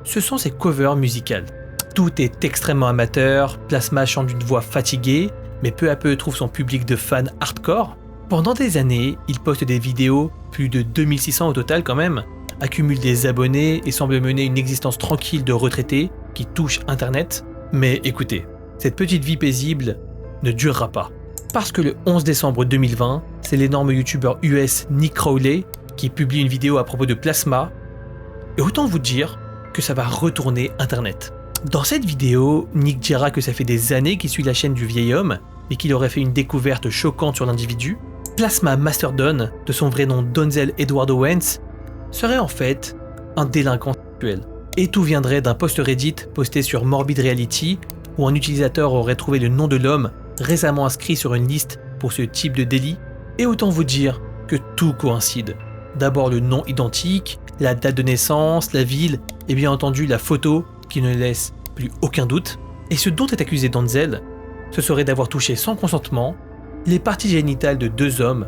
ce sont ses covers musicales. Tout est extrêmement amateur, Plasma chante d'une voix fatiguée, mais peu à peu trouve son public de fans hardcore. Pendant des années, il poste des vidéos, plus de 2600 au total quand même, accumule des abonnés et semble mener une existence tranquille de retraité qui touche internet. Mais écoutez, cette petite vie paisible ne durera pas. Parce que le 11 décembre 2020, c'est l'énorme youtubeur US Nick Crowley qui publie une vidéo à propos de Plasma, et autant vous dire que ça va retourner internet. Dans cette vidéo, Nick dira que ça fait des années qu'il suit la chaîne du vieil homme, et qu'il aurait fait une découverte choquante sur l'individu. Plasma Mastodon, de son vrai nom Donzel Edward Owens, serait en fait un délinquant sexuel. Et tout viendrait d'un post Reddit posté sur Morbid Reality, où un utilisateur aurait trouvé le nom de l'homme récemment inscrit sur une liste pour ce type de délit. Et autant vous dire que tout coïncide. D'abord le nom identique, la date de naissance, la ville, et bien entendu la photo qui ne laisse plus aucun doute. Et ce dont est accusé Donzel, ce serait d'avoir touché sans consentement les parties génitales de 2 hommes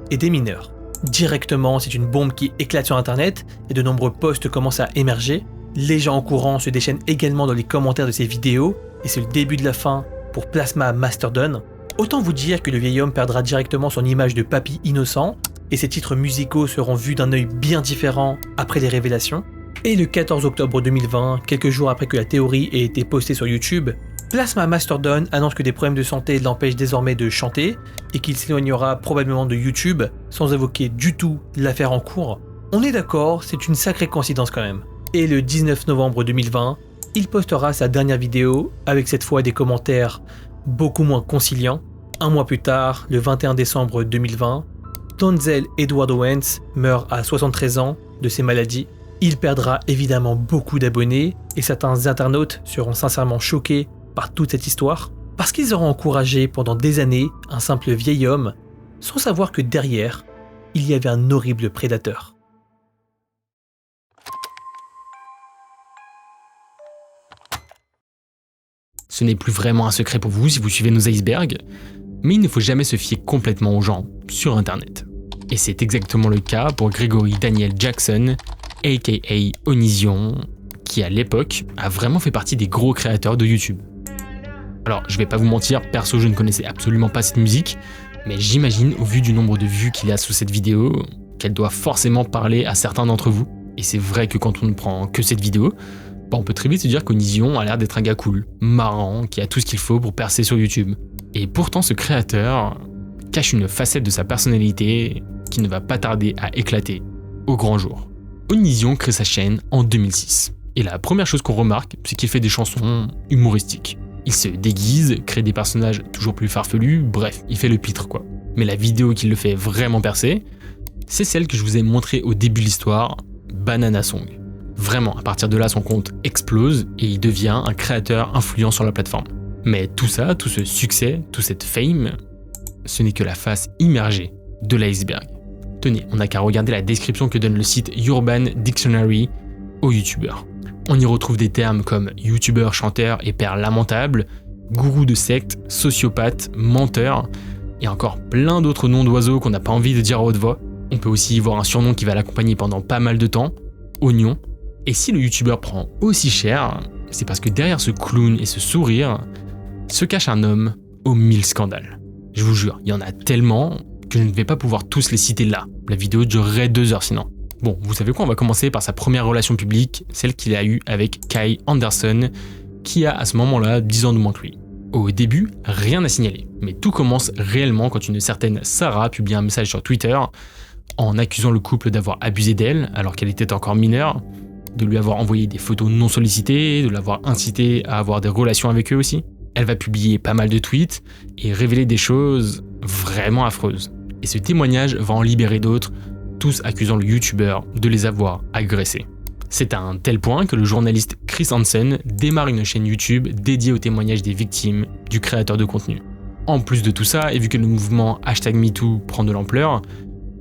et des mineurs. Directement, c'est une bombe qui éclate sur internet et de nombreux posts commencent à émerger. Les gens en courant se déchaînent également dans les commentaires de ces vidéos et c'est le début de la fin pour Plasma Mastodon. Autant vous dire que le vieil homme perdra directement son image de papy innocent et ses titres musicaux seront vus d'un œil bien différent après les révélations. Et le 14 octobre 2020, quelques jours après que la théorie ait été postée sur YouTube, Plasma Mastodon annonce que des problèmes de santé l'empêchent désormais de chanter et qu'il s'éloignera probablement de YouTube sans évoquer du tout l'affaire en cours. On est d'accord, c'est une sacrée coïncidence quand même. Et le 19 novembre 2020, il postera sa dernière vidéo avec cette fois des commentaires beaucoup moins conciliants. Un mois plus tard, le 21 décembre 2020, Donzel Edward Owens meurt à 73 ans de ses maladies. Il perdra évidemment beaucoup d'abonnés et certains internautes seront sincèrement choqués par toute cette histoire parce qu'ils auront encouragé pendant des années un simple vieil homme sans savoir que derrière, il y avait un horrible prédateur. Ce n'est plus vraiment un secret pour vous si vous suivez nos icebergs, mais il ne faut jamais se fier complètement aux gens sur internet. Et c'est exactement le cas pour Gregory Daniel Jackson, aka Onision, qui à l'époque a vraiment fait partie des gros créateurs de YouTube. Alors je vais pas vous mentir, perso je ne connaissais absolument pas cette musique, mais j'imagine au vu du nombre de vues qu'il y a sous cette vidéo, qu'elle doit forcément parler à certains d'entre vous. Et c'est vrai que quand on ne prend que cette vidéo, on peut très vite se dire qu'Onision a l'air d'être un gars cool, marrant, qui a tout ce qu'il faut pour percer sur YouTube. Et pourtant ce créateur cache une facette de sa personnalité qui ne va pas tarder à éclater au grand jour. Onision crée sa chaîne en 2006. Et la première chose qu'on remarque, c'est qu'il fait des chansons humoristiques. Il se déguise, crée des personnages toujours plus farfelus, bref, il fait le pitre quoi. Mais la vidéo qui le fait vraiment percer, c'est celle que je vous ai montrée au début de l'histoire, Banana Song. Vraiment, à partir de là, son compte explose et il devient un créateur influent sur la plateforme. Mais tout ça, tout ce succès, toute cette fame, ce n'est que la face immergée de l'iceberg. Tenez, on n'a qu'à regarder la description que donne le site Urban Dictionary aux youtubeurs. On y retrouve des termes comme youtubeur, chanteur et père lamentable, gourou de secte, sociopathe, menteur, et encore plein d'autres noms d'oiseaux qu'on n'a pas envie de dire à haute voix. On peut aussi y voir un surnom qui va l'accompagner pendant pas mal de temps, Oignon. Et si le youtubeur prend aussi cher, c'est parce que derrière ce clown et ce sourire, se cache un homme aux 1000 scandales. Je vous jure, il y en a tellement que je ne vais pas pouvoir tous les citer là. La vidéo durerait 2 heures sinon. Bon, vous savez quoi, on va commencer par sa première relation publique, celle qu'il a eue avec Kai Anderson, qui a à ce moment-là 10 ans de moins que lui. Au début, rien à signaler, mais tout commence réellement quand une certaine Sarah publie un message sur Twitter en accusant le couple d'avoir abusé d'elle alors qu'elle était encore mineure, de lui avoir envoyé des photos non sollicitées, de l'avoir incité à avoir des relations avec eux aussi. Elle va publier pas mal de tweets et révéler des choses vraiment affreuses. Et ce témoignage va en libérer d'autres, tous accusant le youtubeur de les avoir agressés. C'est à un tel point que le journaliste Chris Hansen démarre une chaîne YouTube dédiée au témoignage des victimes du créateur de contenu. En plus de tout ça, et vu que le mouvement #MeToo prend de l'ampleur,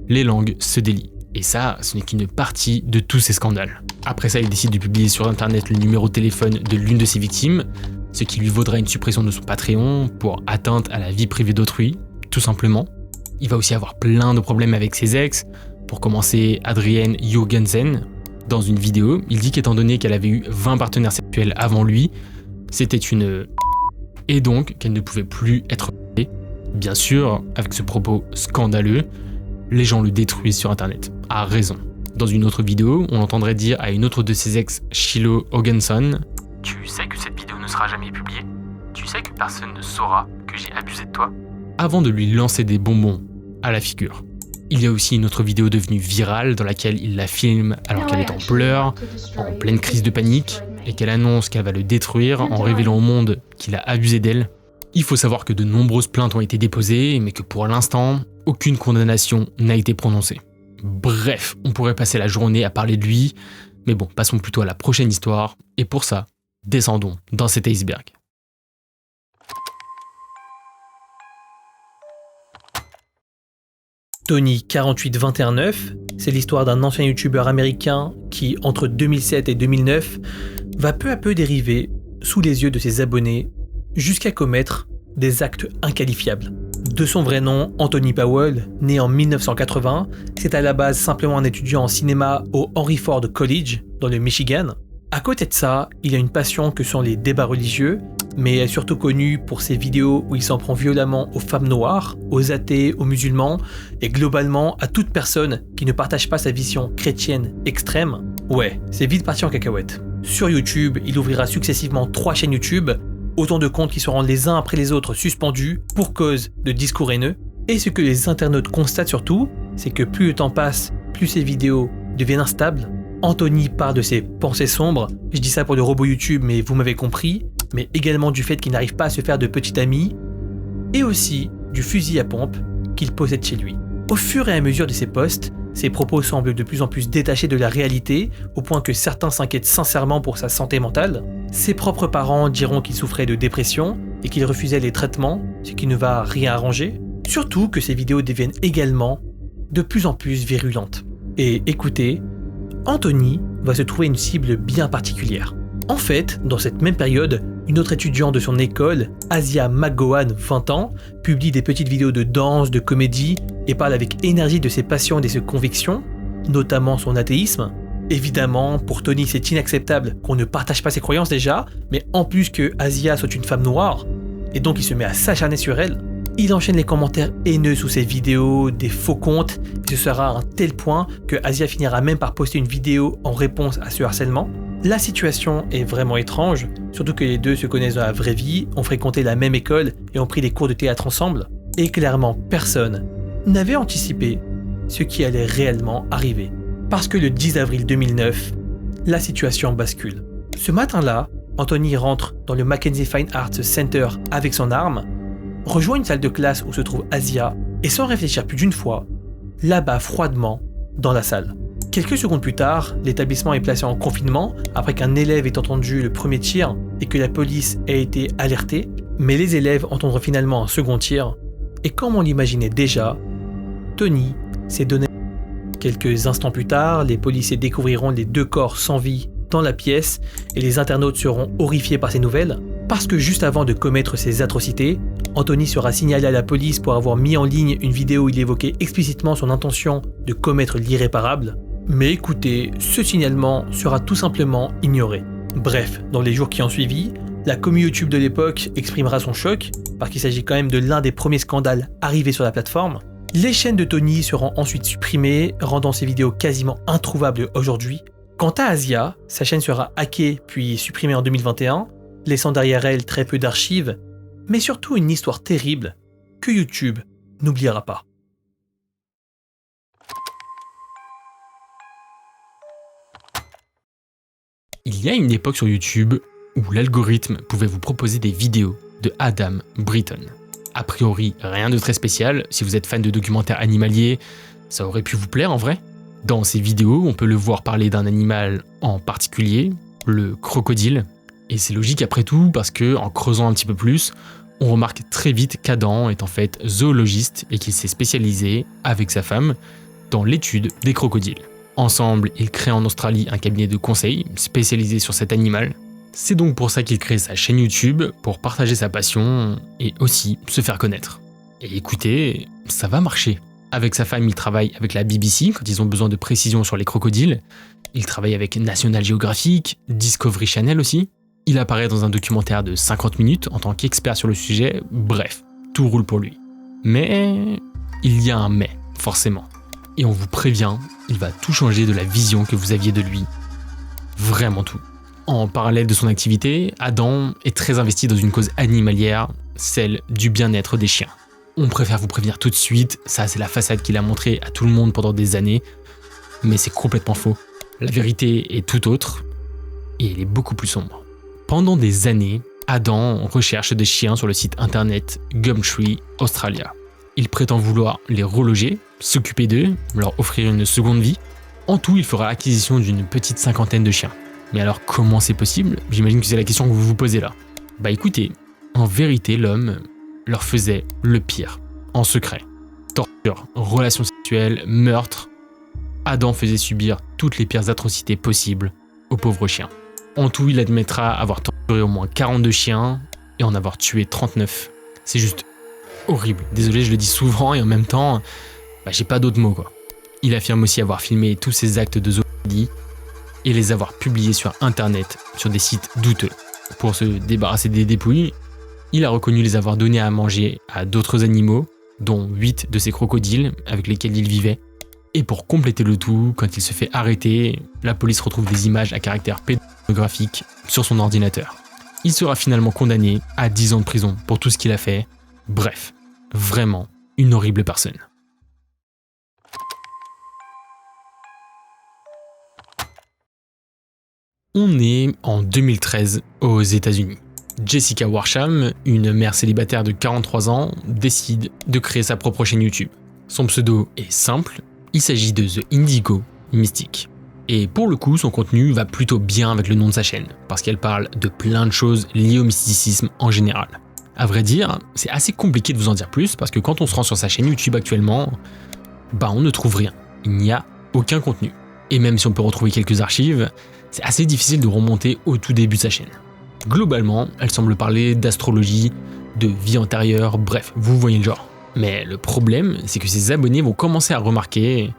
les langues se délient. Et ça, ce n'est qu'une partie de tous ces scandales. Après ça, il décide de publier sur internet le numéro de téléphone de l'une de ses victimes, ce qui lui vaudra une suppression de son Patreon pour atteinte à la vie privée d'autrui, tout simplement. Il va aussi avoir plein de problèmes avec ses ex, pour commencer Adrienne Jurgensen. Dans une vidéo, il dit qu'étant donné qu'elle avait eu 20 partenaires sexuels avant lui, c'était une et donc qu'elle ne pouvait plus être bien sûr, avec ce propos scandaleux, les gens le détruisent sur internet, à raison. Dans une autre vidéo, on entendrait dire à une autre de ses ex, Shiloh Hoggenson, « Tu sais que cette vidéo ne sera jamais publiée? Tu sais que personne ne saura que j'ai abusé de toi ?» Avant de lui lancer des bonbons à la figure. Il y a aussi une autre vidéo devenue virale dans laquelle il la filme alors qu'elle est en pleurs, en pleine crise de panique, et qu'elle annonce qu'elle va le détruire en révélant au monde qu'il a abusé d'elle. Il faut savoir que de nombreuses plaintes ont été déposées, mais que pour l'instant, aucune condamnation n'a été prononcée. Bref, on pourrait passer la journée à parler de lui, mais bon, passons plutôt à la prochaine histoire, et pour ça, descendons dans cet iceberg. Tony 48219, c'est l'histoire d'un ancien youtubeur américain qui, entre 2007 et 2009, va peu à peu dériver sous les yeux de ses abonnés jusqu'à commettre des actes inqualifiables. De son vrai nom, Anthony Powell, né en 1980, c'est à la base simplement un étudiant en cinéma au Henry Ford College, dans le Michigan. À côté de ça, il a une passion que sont les débats religieux, mais est surtout connu pour ses vidéos où il s'en prend violemment aux femmes noires, aux athées, aux musulmans, et globalement à toute personne qui ne partage pas sa vision chrétienne extrême. Ouais, c'est vite parti en cacahuète. Sur YouTube, il ouvrira successivement 3 chaînes YouTube, autant de comptes qui seront les uns après les autres suspendus pour cause de discours haineux. Et ce que les internautes constatent surtout, c'est que plus le temps passe, plus ces vidéos deviennent instables. Anthony parle de ses pensées sombres, je dis ça pour le robot YouTube mais vous m'avez compris, mais également du fait qu'il n'arrive pas à se faire de petit ami, et aussi du fusil à pompe qu'il possède chez lui. Au fur et à mesure de ses posts, ses propos semblent de plus en plus détachés de la réalité, au point que certains s'inquiètent sincèrement pour sa santé mentale. Ses propres parents diront qu'il souffrait de dépression et qu'il refusait les traitements, ce qui ne va rien arranger. Surtout que ses vidéos deviennent également de plus en plus virulentes. Et écoutez, Anthony va se trouver une cible bien particulière. En fait, dans cette même période, une autre étudiante de son école, Asia McGowan, 20 ans, publie des petites vidéos de danse, de comédie et parle avec énergie de ses passions et de ses convictions, notamment son athéisme. Évidemment, pour Tony, c'est inacceptable qu'on ne partage pas ses croyances déjà, mais en plus que Asia soit une femme noire, et donc il se met à s'acharner sur elle. Il enchaîne les commentaires haineux sous ses vidéos, des faux comptes, et ce sera à un tel point que Asia finira même par poster une vidéo en réponse à ce harcèlement. La situation est vraiment étrange, surtout que les deux se connaissent dans la vraie vie, ont fréquenté la même école et ont pris des cours de théâtre ensemble, et clairement personne n'avait anticipé ce qui allait réellement arriver. Parce que le 10 avril 2009, la situation bascule. Ce matin-là, Anthony rentre dans le Mackenzie Fine Arts Center avec son arme, rejoint une salle de classe où se trouve Asia, et sans réfléchir plus d'une fois, l'abat froidement dans la salle. Quelques secondes plus tard, l'établissement est placé en confinement après qu'un élève ait entendu le premier tir et que la police ait été alertée, mais les élèves entendront finalement un second tir, et comme on l'imaginait déjà, Tony s'est donné. Quelques instants plus tard, les policiers découvriront les 2 corps sans vie dans la pièce et les internautes seront horrifiés par ces nouvelles, parce que juste avant de commettre ces atrocités, Anthony sera signalé à la police pour avoir mis en ligne une vidéo où il évoquait explicitement son intention de commettre l'irréparable. Mais écoutez, ce signalement sera tout simplement ignoré. Bref, dans les jours qui ont suivi, la commu YouTube de l'époque exprimera son choc, parce qu'il s'agit quand même de l'un des premiers scandales arrivés sur la plateforme. Les chaînes de Tony seront ensuite supprimées, rendant ses vidéos quasiment introuvables aujourd'hui. Quant à Asia, sa chaîne sera hackée puis supprimée en 2021, laissant derrière elle très peu d'archives, mais surtout une histoire terrible que YouTube n'oubliera pas. Il y a une époque sur YouTube où l'algorithme pouvait vous proposer des vidéos de Adam Britton. A priori, rien de très spécial, si vous êtes fan de documentaires animaliers, ça aurait pu vous plaire en vrai. Dans ces vidéos, on peut le voir parler d'un animal en particulier, le crocodile. Et c'est logique après tout parce que, en creusant un petit peu plus, on remarque très vite qu'Adam est en fait zoologiste et qu'il s'est spécialisé, avec sa femme, dans l'étude des crocodiles. Ensemble, ils créent en Australie un cabinet de conseil spécialisé sur cet animal. C'est donc pour ça qu'il crée sa chaîne YouTube, pour partager sa passion et aussi se faire connaître. Et écoutez, ça va marcher. Avec sa femme, il travaille avec la BBC quand ils ont besoin de précision sur les crocodiles. Il travaille avec National Geographic, Discovery Channel aussi. Il apparaît dans un documentaire de 50 minutes en tant qu'expert sur le sujet. Bref, tout roule pour lui. Mais il y a un mais, forcément. Et on vous prévient, il va tout changer de la vision que vous aviez de lui. Vraiment tout. En parallèle de son activité, Adam est très investi dans une cause animalière, celle du bien-être des chiens. On préfère vous prévenir tout de suite, ça c'est la façade qu'il a montrée à tout le monde pendant des années, mais c'est complètement faux. La vérité est tout autre, et elle est beaucoup plus sombre. Pendant des années, Adam recherche des chiens sur le site internet Gumtree Australia. Il prétend vouloir les reloger, s'occuper d'eux, leur offrir une seconde vie. En tout, il fera l'acquisition d'une petite 50aine de chiens. Mais alors comment c'est possible? J'imagine que c'est la question que vous vous posez là. Bah écoutez, en vérité l'homme leur faisait le pire, en secret. Torture, relations sexuelles, meurtres. Adam faisait subir toutes les pires atrocités possibles aux pauvres chiens. En tout, il admettra avoir torturé au moins 42 chiens et en avoir tué 39. C'est juste horrible. Désolé, je le dis souvent et en même temps, j'ai pas d'autres mots quoi. Il affirme aussi avoir filmé tous ses actes de zoophilie et les avoir publiés sur internet, sur des sites douteux. Pour se débarrasser des dépouilles, il a reconnu les avoir donnés à manger à d'autres animaux, dont 8 de ces crocodiles avec lesquels il vivait. Et pour compléter le tout, quand il se fait arrêter, la police retrouve des images à caractère pédographique sur son ordinateur. Il sera finalement condamné à 10 ans de prison pour tout ce qu'il a fait. Bref, vraiment une horrible personne. On est en 2013 aux États-Unis. Jessica Warsham, une mère célibataire de 43 ans, décide de créer sa propre chaîne YouTube. Son pseudo est simple, il s'agit de The Indigo Mystic. Et pour le coup, son contenu va plutôt bien avec le nom de sa chaîne, parce qu'elle parle de plein de choses liées au mysticisme en général. À vrai dire, c'est assez compliqué de vous en dire plus, parce que quand on se rend sur sa chaîne YouTube actuellement, on ne trouve rien. Il n'y a aucun contenu. Et même si on peut retrouver quelques archives, c'est assez difficile de remonter au tout début de sa chaîne. Globalement, elle semble parler d'astrologie, de vie antérieure, bref, vous voyez le genre. Mais le problème, c'est que ses abonnés vont commencer à remarquer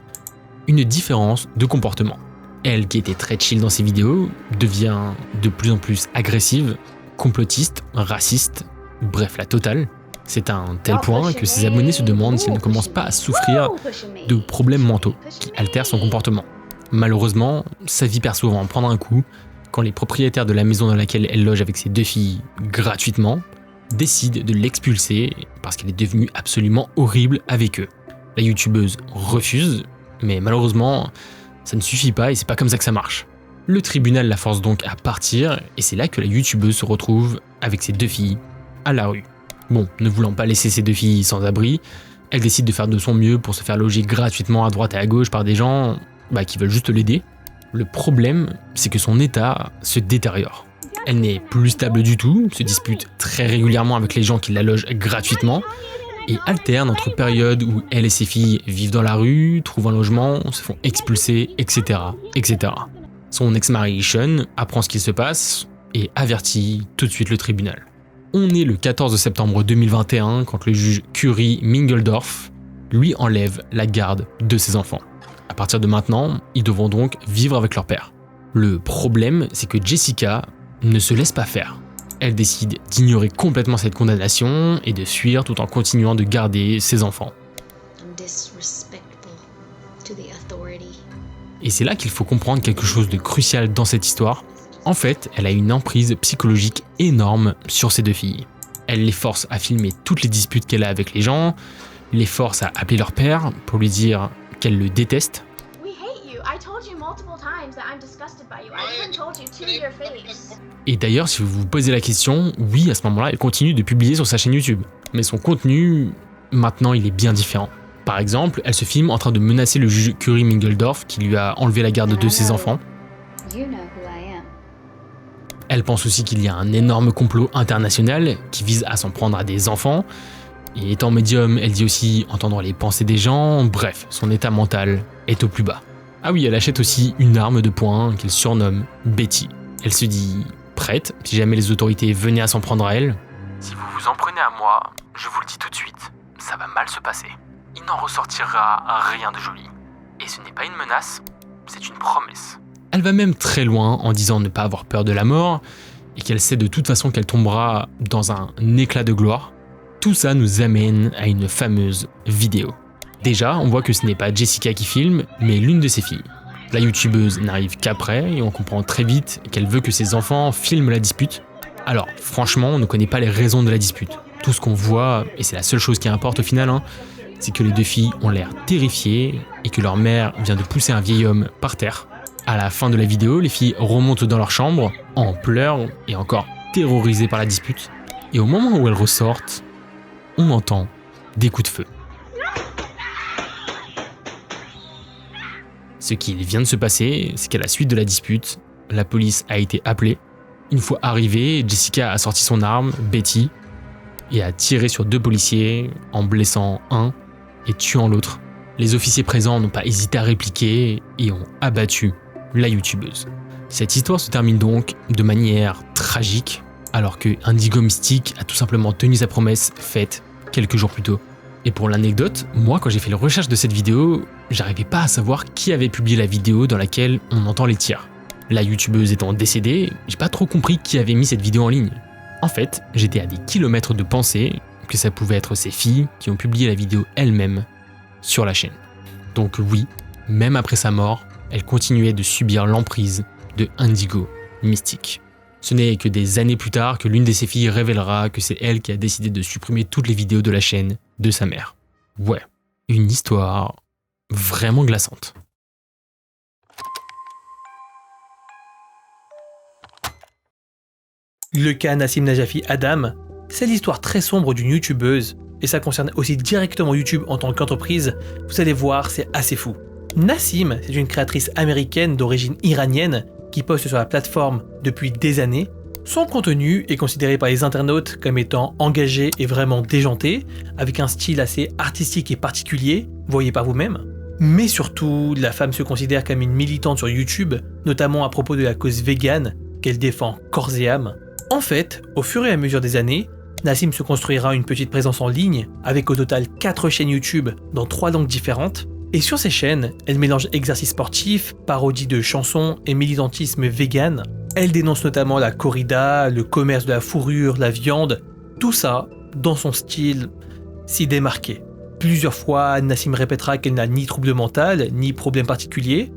une différence de comportement. Elle, qui était très chill dans ses vidéos, devient de plus en plus agressive, complotiste, raciste, bref, la totale. C'est à un tel point que ses abonnés se demandent si elle ne commence pas à souffrir de problèmes mentaux qui altèrent son comportement. Malheureusement, sa vie perso va en prendre un coup quand les propriétaires de la maison dans laquelle elle loge avec ses 2 filles gratuitement décident de l'expulser parce qu'elle est devenue absolument horrible avec eux. La youtubeuse refuse, mais malheureusement, ça ne suffit pas et c'est pas comme ça que ça marche. Le tribunal la force donc à partir et c'est là que la youtubeuse se retrouve avec ses 2 filles à la rue. Bon, ne voulant pas laisser ses 2 filles sans abri, elle décide de faire de son mieux pour se faire loger gratuitement à droite et à gauche par des gens qui veulent juste l'aider. Le problème, c'est que son état se détériore. Elle n'est plus stable du tout, se dispute très régulièrement avec les gens qui la logent gratuitement et alterne entre périodes où elle et ses filles vivent dans la rue, trouvent un logement, se font expulser, etc., etc. Son ex-mari Sean apprend ce qui se passe et avertit tout de suite le tribunal. On est le 14 septembre 2021 quand le juge Curry Mingeldorf lui enlève la garde de ses enfants. À partir de maintenant, ils devront donc vivre avec leur père. Le problème, c'est que Jessica ne se laisse pas faire. Elle décide d'ignorer complètement cette condamnation et de fuir tout en continuant de garder ses enfants. Et c'est là qu'il faut comprendre quelque chose de crucial dans cette histoire. En fait, elle a une emprise psychologique énorme sur ses deux filles. Elle les force à filmer toutes les disputes qu'elle a avec les gens, les force à appeler leur père pour lui dire qu'elle le déteste. Et d'ailleurs, si vous vous posez la question, oui, à ce moment-là, elle continue de publier sur sa chaîne YouTube. Mais son contenu, maintenant, il est bien différent. Par exemple, elle se filme en train de menacer le juge Curry Mingeldorf qui lui a enlevé la garde de ses enfants. Elle pense aussi qu'il y a un énorme complot international qui vise à s'en prendre à des enfants. Et étant médium, elle dit aussi entendre les pensées des gens. Bref, son état mental est au plus bas. Ah oui, elle achète aussi une arme de poing qu'elle surnomme Betty. Elle se dit prête si jamais les autorités venaient à s'en prendre à elle. Si vous vous en prenez à moi, je vous le dis tout de suite, ça va mal se passer. Il n'en ressortira rien de joli. Et ce n'est pas une menace, c'est une promesse. Elle va même très loin en disant ne pas avoir peur de la mort et qu'elle sait de toute façon qu'elle tombera dans un éclat de gloire. Tout ça nous amène à une fameuse vidéo. Déjà, on voit que ce n'est pas Jessica qui filme, mais l'une de ses filles. La youtubeuse n'arrive qu'après et on comprend très vite qu'elle veut que ses enfants filment la dispute. Alors, franchement, on ne connaît pas les raisons de la dispute. Tout ce qu'on voit, et c'est la seule chose qui importe au final, c'est que les deux filles ont l'air terrifiées et que leur mère vient de pousser un vieil homme par terre. À la fin de la vidéo, les filles remontent dans leur chambre, en pleurs et encore terrorisées par la dispute. Et au moment où elles ressortent, on entend des coups de feu. Ce qui vient de se passer, c'est qu'à la suite de la dispute, la police a été appelée. Une fois arrivée, Jessica a sorti son arme, Betty, et a tiré sur 2 policiers en blessant un et tuant l'autre. Les officiers présents n'ont pas hésité à répliquer et ont abattu la youtubeuse. Cette histoire se termine donc de manière tragique, alors que Indigo Mystique a tout simplement tenu sa promesse faite quelques jours plus tôt. Et pour l'anecdote, moi quand j'ai fait la recherche de cette vidéo, j'arrivais pas à savoir qui avait publié la vidéo dans laquelle on entend les tirs. La youtubeuse étant décédée, j'ai pas trop compris qui avait mis cette vidéo en ligne. En fait, j'étais à des kilomètres de penser que ça pouvait être ses filles qui ont publié la vidéo elles-mêmes sur la chaîne. Donc oui, même après sa mort, elle continuait de subir l'emprise de Indigo Mystique. Ce n'est que des années plus tard que l'une de ses filles révélera que c'est elle qui a décidé de supprimer toutes les vidéos de la chaîne de sa mère. Ouais, une histoire vraiment glaçante. Le cas Nassim Najafi Adam, c'est l'histoire très sombre d'une youtubeuse, et ça concerne aussi directement YouTube en tant qu'entreprise. Vous allez voir, c'est assez fou. Nassim, c'est une créatrice américaine d'origine iranienne qui poste sur la plateforme depuis des années. Son contenu est considéré par les internautes comme étant engagé et vraiment déjanté, avec un style assez artistique et particulier, voyez par vous-même. Mais surtout, la femme se considère comme une militante sur YouTube, notamment à propos de la cause végane qu'elle défend corps et âme. En fait, au fur et à mesure des années, Nassim se construira une petite présence en ligne, avec au total 4 chaînes YouTube dans 3 langues différentes. Et sur ces chaînes, elle mélange exercices sportifs, parodies de chansons et militantisme vegan. Elle dénonce notamment la corrida, le commerce de la fourrure, la viande, tout ça dans son style si démarqué. Plusieurs fois, Nassim répétera qu'elle n'a ni trouble mental, ni problème particulier,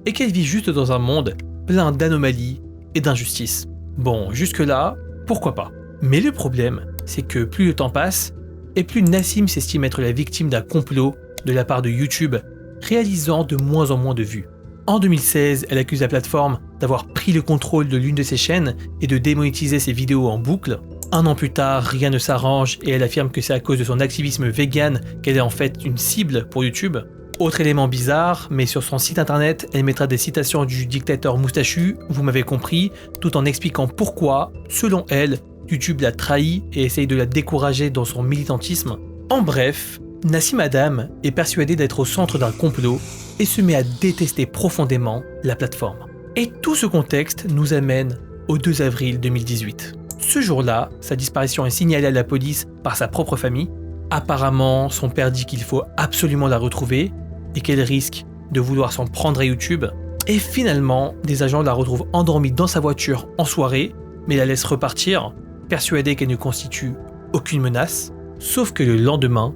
et qu'elle vit juste dans un monde plein d'anomalies et d'injustices. Bon, jusque-là, pourquoi pas. Mais le problème, c'est que plus le temps passe, et plus Nassim s'estime être la victime d'un complot de la part de YouTube, réalisant de moins en moins de vues. En 2016, elle accuse la plateforme d'avoir pris le contrôle de l'une de ses chaînes et de démonétiser ses vidéos en boucle. 1 an plus tard, rien ne s'arrange et elle affirme que c'est à cause de son activisme vegan qu'elle est en fait une cible pour YouTube. Autre élément bizarre, mais sur son site internet, elle mettra des citations du dictateur moustachu, vous m'avez compris, tout en expliquant pourquoi, selon elle, YouTube l'a trahi et essaye de la décourager dans son militantisme. En bref, Nassim Adam est persuadé d'être au centre d'un complot et se met à détester profondément la plateforme. Et tout ce contexte nous amène au 2 avril 2018. Ce jour-là, sa disparition est signalée à la police par sa propre famille. Apparemment, son père dit qu'il faut absolument la retrouver et qu'elle risque de vouloir s'en prendre à YouTube. Et finalement, des agents la retrouvent endormie dans sa voiture en soirée, mais la laissent repartir, persuadée qu'elle ne constitue aucune menace. Sauf que le lendemain,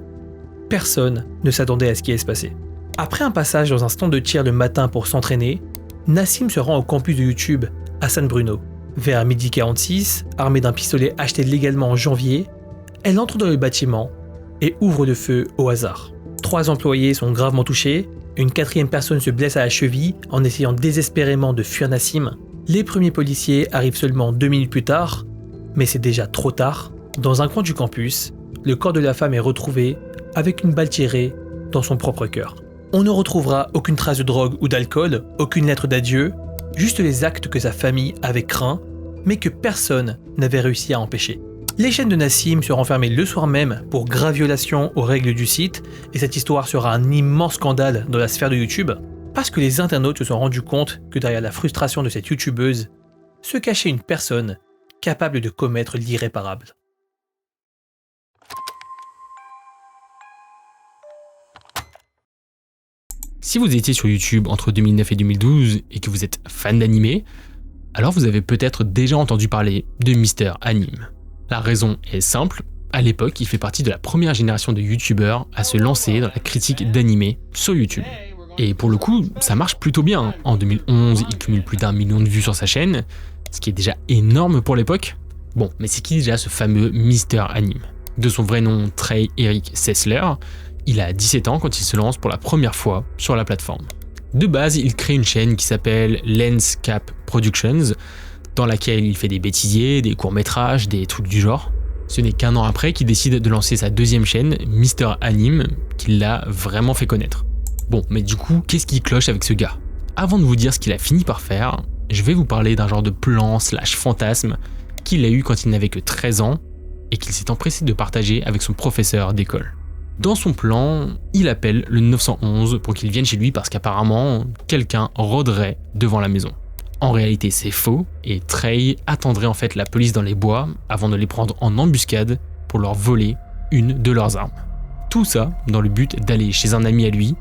personne ne s'attendait à ce qui allait se passer. Après un passage dans un stand de tir le matin pour s'entraîner, Nassim se rend au campus de YouTube à San Bruno. Vers 12h46, armée d'un pistolet acheté légalement en janvier, elle entre dans le bâtiment et ouvre le feu au hasard. 3 employés sont gravement touchés, une 4e personne se blesse à la cheville en essayant désespérément de fuir Nassim. Les premiers policiers arrivent seulement 2 minutes plus tard, mais c'est déjà trop tard. Dans un coin du campus, le corps de la femme est retrouvé avec une balle tirée dans son propre cœur. On ne retrouvera aucune trace de drogue ou d'alcool, aucune lettre d'adieu, juste les actes que sa famille avait craints, mais que personne n'avait réussi à empêcher. Les chaînes de Nassim seront fermées le soir même pour grave violation aux règles du site, et cette histoire sera un immense scandale dans la sphère de YouTube, parce que les internautes se sont rendus compte que derrière la frustration de cette youtubeuse se cachait une personne capable de commettre l'irréparable. Si vous étiez sur YouTube entre 2009 et 2012 et que vous êtes fan d'anime, alors vous avez peut-être déjà entendu parler de Mister Anime. La raison est simple, à l'époque, il fait partie de la première génération de youtubeurs à se lancer dans la critique d'anime sur YouTube. Et pour le coup, ça marche plutôt bien. En 2011, il cumule plus d'1 million de vues sur sa chaîne, ce qui est déjà énorme pour l'époque. Bon, mais c'est qui déjà ce fameux Mister Anime? De son vrai nom, Trey Eric Sessler, il a 17 ans quand il se lance pour la première fois sur la plateforme. De base, il crée une chaîne qui s'appelle Lens Cap Productions, dans laquelle il fait des bêtisiers, des courts-métrages, des trucs du genre. Ce n'est qu'un an après qu'il décide de lancer sa 2e chaîne, Mister Anime, qui l'a vraiment fait connaître. Bon, mais du coup, qu'est-ce qui cloche avec ce gars? Avant de vous dire ce qu'il a fini par faire, je vais vous parler d'un genre de plan / fantasme qu'il a eu quand il n'avait que 13 ans et qu'il s'est empressé de partager avec son professeur d'école. Dans son plan, il appelle le 911 pour qu'il vienne chez lui parce qu'apparemment, quelqu'un rôderait devant la maison. En réalité, c'est faux, et Trey attendrait en fait la police dans les bois avant de les prendre en embuscade pour leur voler une de leurs armes. Tout ça dans le but d'aller chez un ami à lui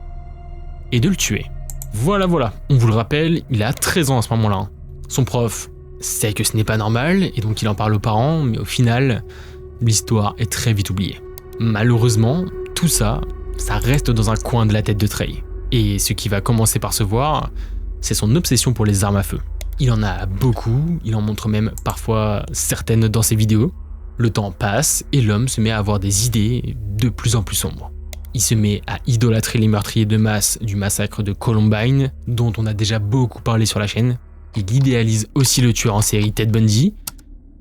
et de le tuer. Voilà, on vous le rappelle, il a 13 ans à ce moment-là. Son prof sait que ce n'est pas normal, et donc il en parle aux parents, mais au final, l'histoire est très vite oubliée. Malheureusement, tout ça reste dans un coin de la tête de Trey. Et ce qui va commencer par se voir, c'est son obsession pour les armes à feu. Il en a beaucoup, il en montre même parfois certaines dans ses vidéos. Le temps passe et l'homme se met à avoir des idées de plus en plus sombres. Il se met à idolâtrer les meurtriers de masse du massacre de Columbine, dont on a déjà beaucoup parlé sur la chaîne. Il idéalise aussi le tueur en série Ted Bundy.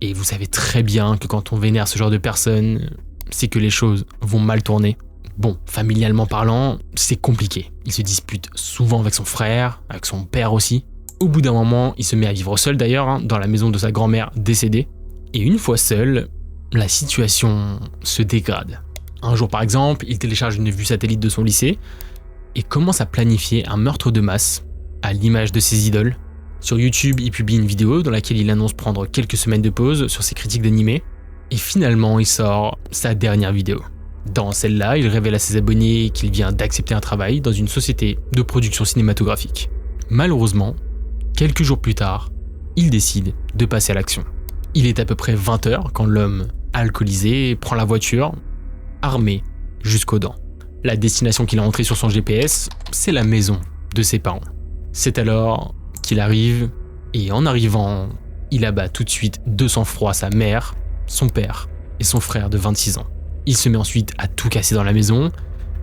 Et vous savez très bien que quand on vénère ce genre de personnes, c'est que les choses vont mal tourner. Bon, familialement parlant, c'est compliqué. Il se dispute souvent avec son frère, avec son père aussi. Au bout d'un moment, il se met à vivre seul d'ailleurs, dans la maison de sa grand-mère décédée. Et une fois seul, la situation se dégrade. Un jour par exemple, il télécharge une vue satellite de son lycée et commence à planifier un meurtre de masse, à l'image de ses idoles. Sur YouTube, il publie une vidéo dans laquelle il annonce prendre quelques semaines de pause sur ses critiques d'animé. Et finalement, il sort sa dernière vidéo. Dans celle-là, il révèle à ses abonnés qu'il vient d'accepter un travail dans une société de production cinématographique. Malheureusement, quelques jours plus tard, il décide de passer à l'action. Il est à peu près 20h quand l'homme, alcoolisé, prend la voiture, armé jusqu'aux dents. La destination qu'il a entrée sur son GPS, c'est la maison de ses parents. C'est alors qu'il arrive, et en arrivant, il abat tout de suite de sang-froid sa mère, son père et son frère de 26 ans. Il se met ensuite à tout casser dans la maison,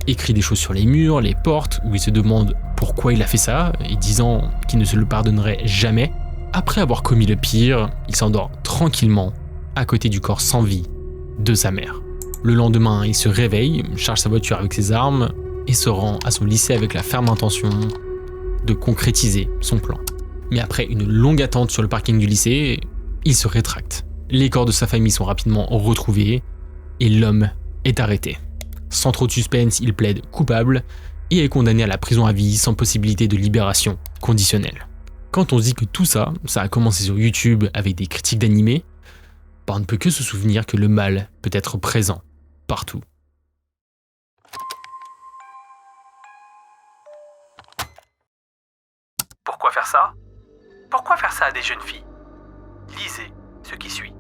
écrit des choses sur les murs, les portes, où il se demande pourquoi il a fait ça, et disant qu'il ne se le pardonnerait jamais. Après avoir commis le pire, il s'endort tranquillement à côté du corps sans vie de sa mère. Le lendemain, il se réveille, charge sa voiture avec ses armes, et se rend à son lycée avec la ferme intention de concrétiser son plan. Mais après une longue attente sur le parking du lycée, il se rétracte. Les corps de sa famille sont rapidement retrouvés et l'homme est arrêté. Sans trop de suspense, il plaide coupable et est condamné à la prison à vie sans possibilité de libération conditionnelle. Quand on se dit que tout ça a commencé sur YouTube avec des critiques d'animés, on ne peut que se souvenir que le mal peut être présent partout. Pourquoi faire ça? Pourquoi faire ça à des jeunes filles? Lisez ce qui suit.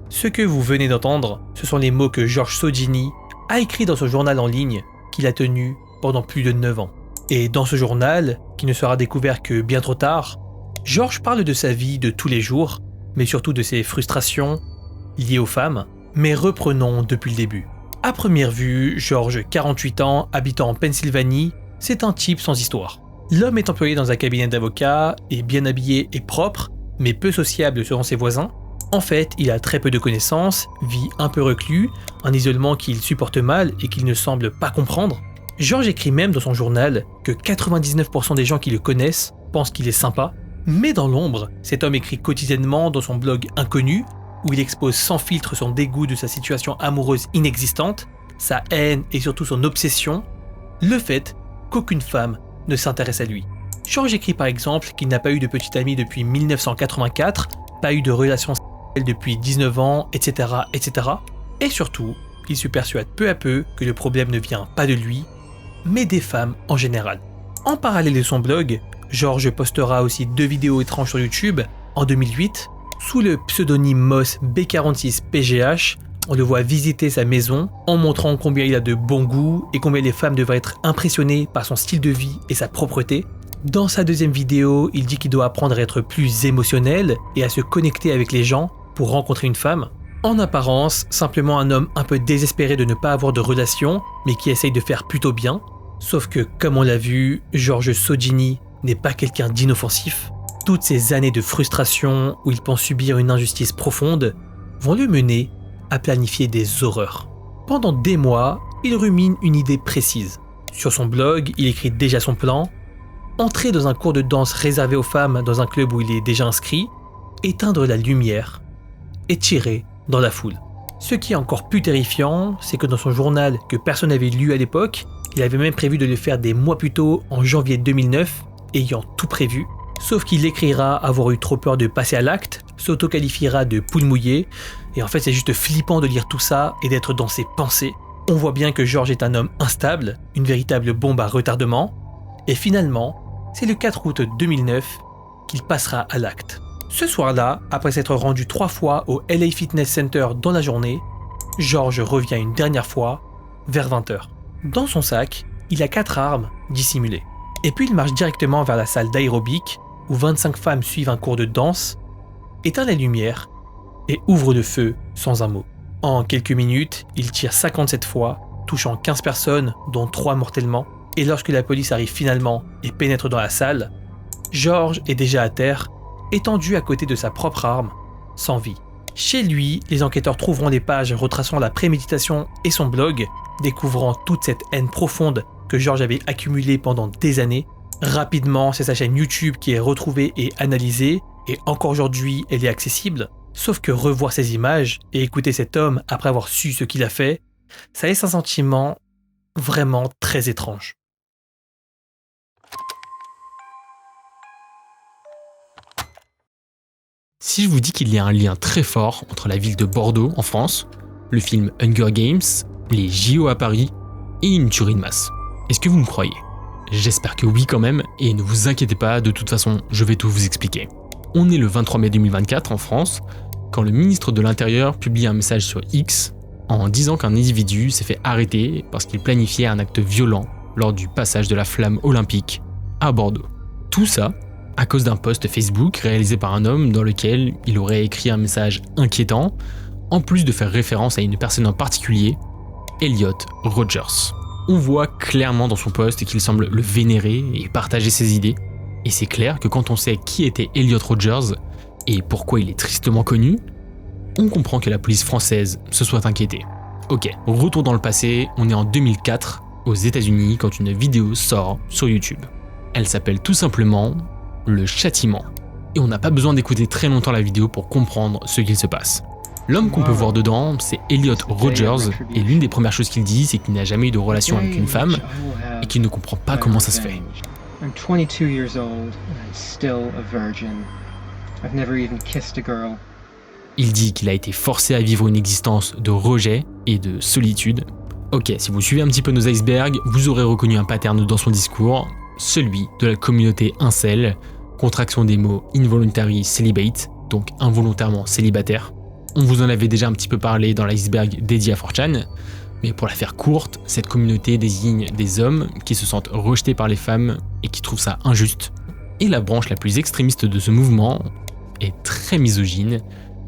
Ce que vous venez d'entendre, ce sont les mots que Georges Sogini a écrits dans son journal en ligne qu'il a tenu pendant plus de 9 ans. Et dans ce journal, qui ne sera découvert que bien trop tard, Georges parle de sa vie de tous les jours, mais surtout de ses frustrations liées aux femmes. Mais reprenons depuis le début. À première vue, Georges, 48 ans, habitant en Pennsylvanie, c'est un type sans histoire. L'homme est employé dans un cabinet d'avocats, est bien habillé et propre, mais peu sociable selon ses voisins. En fait, il a très peu de connaissances, vit un peu reclus, un isolement qu'il supporte mal et qu'il ne semble pas comprendre. Georges écrit même dans son journal que 99% des gens qui le connaissent pensent qu'il est sympa. Mais dans l'ombre, cet homme écrit quotidiennement dans son blog Inconnu, où il expose sans filtre son dégoût de sa situation amoureuse inexistante, sa haine et surtout son obsession, le fait qu'aucune femme ne s'intéresse à lui. Georges écrit par exemple qu'il n'a pas eu de petite amie depuis 1984, pas eu de relation sexuelle depuis 19 ans, etc., etc. Et surtout, il se persuade peu à peu que le problème ne vient pas de lui, mais des femmes en général. En parallèle de son blog, Georges postera aussi 2 vidéos étranges sur YouTube en 2008. Sous le pseudonyme Moss B46PGH, on le voit visiter sa maison en montrant combien il a de bon goût et combien les femmes devraient être impressionnées par son style de vie et sa propreté. Dans sa deuxième vidéo, il dit qu'il doit apprendre à être plus émotionnel et à se connecter avec les gens pour rencontrer une femme. En apparence, simplement un homme un peu désespéré de ne pas avoir de relation, mais qui essaye de faire plutôt bien. Sauf que, comme on l'a vu, Georges Sogini n'est pas quelqu'un d'inoffensif. Toutes ces années de frustration où il pense subir une injustice profonde vont le mener à planifier des horreurs. Pendant des mois, il rumine une idée précise. Sur son blog, il écrit déjà son plan: entrer dans un cours de danse réservé aux femmes dans un club où il est déjà inscrit, éteindre la lumière et tirer dans la foule. Ce qui est encore plus terrifiant, c'est que dans son journal que personne n'avait lu à l'époque, il avait même prévu de le faire des mois plus tôt, en janvier 2009, ayant tout prévu. Sauf qu'il écrira avoir eu trop peur de passer à l'acte, s'auto-qualifiera de poule mouillée, et en fait c'est juste flippant de lire tout ça et d'être dans ses pensées. On voit bien que Georges est un homme instable, une véritable bombe à retardement, et finalement, c'est le 4 août 2009 qu'il passera à l'acte. Ce soir-là, après s'être rendu 3 fois au LA Fitness Center dans la journée, Georges revient une dernière fois, vers 20h. Dans son sac, il a 4 armes dissimulées. Et puis il marche directement vers la salle d'aérobic, où 25 femmes suivent un cours de danse, éteint la lumière et ouvre le feu sans un mot. En quelques minutes, il tire 57 fois, touchant 15 personnes, dont 3 mortellement, et lorsque la police arrive finalement et pénètre dans la salle, Georges est déjà à terre, étendu à côté de sa propre arme, sans vie. Chez lui, les enquêteurs trouveront des pages retraçant la préméditation et son blog, découvrant toute cette haine profonde que Georges avait accumulée pendant des années. Rapidement, c'est sa chaîne YouTube qui est retrouvée et analysée, et encore aujourd'hui, elle est accessible. Sauf que revoir ces images et écouter cet homme après avoir su ce qu'il a fait, ça laisse un sentiment vraiment très étrange. Si je vous dis qu'il y a un lien très fort entre la ville de Bordeaux, en France, le film Hunger Games, les JO à Paris et une tuerie de masse, est-ce que vous me croyez? J'espère que oui quand même, et ne vous inquiétez pas, de toute façon, je vais tout vous expliquer. On est le 23 mai 2024 en France, quand le ministre de l'Intérieur publie un message sur X en disant qu'un individu s'est fait arrêter parce qu'il planifiait un acte violent lors du passage de la flamme olympique à Bordeaux. Tout ça à cause d'un post Facebook réalisé par un homme dans lequel il aurait écrit un message inquiétant, en plus de faire référence à une personne en particulier, Elliot Rodgers. On voit clairement dans son post qu'il semble le vénérer et partager ses idées, et c'est clair que quand on sait qui était Elliot Rodgers et pourquoi il est tristement connu, on comprend que la police française se soit inquiétée. Ok, retour dans le passé, on est en 2004, aux États-Unis quand une vidéo sort sur YouTube. Elle s'appelle tout simplement le châtiment. Et on n'a pas besoin d'écouter très longtemps la vidéo pour comprendre ce qu'il se passe. L'homme qu'on peut voir dedans, c'est Elliot Rogers, et l'une des premières choses qu'il dit, c'est qu'il n'a jamais eu de relation avec une femme et qu'il ne comprend pas comment ça se fait. I'm 22 years old and I'm still a virgin. I've never even kissed a girl. Il dit qu'il a été forcé à vivre une existence de rejet et de solitude. Ok, si vous suivez un petit peu nos icebergs, vous aurez reconnu un pattern dans son discours, celui de la communauté incel, contraction des mots involuntary celibate, donc involontairement célibataire. On vous en avait déjà un petit peu parlé dans l'iceberg dédié à 4chan, mais pour la faire courte, cette communauté désigne des hommes qui se sentent rejetés par les femmes et qui trouvent ça injuste. Et la branche la plus extrémiste de ce mouvement est très misogyne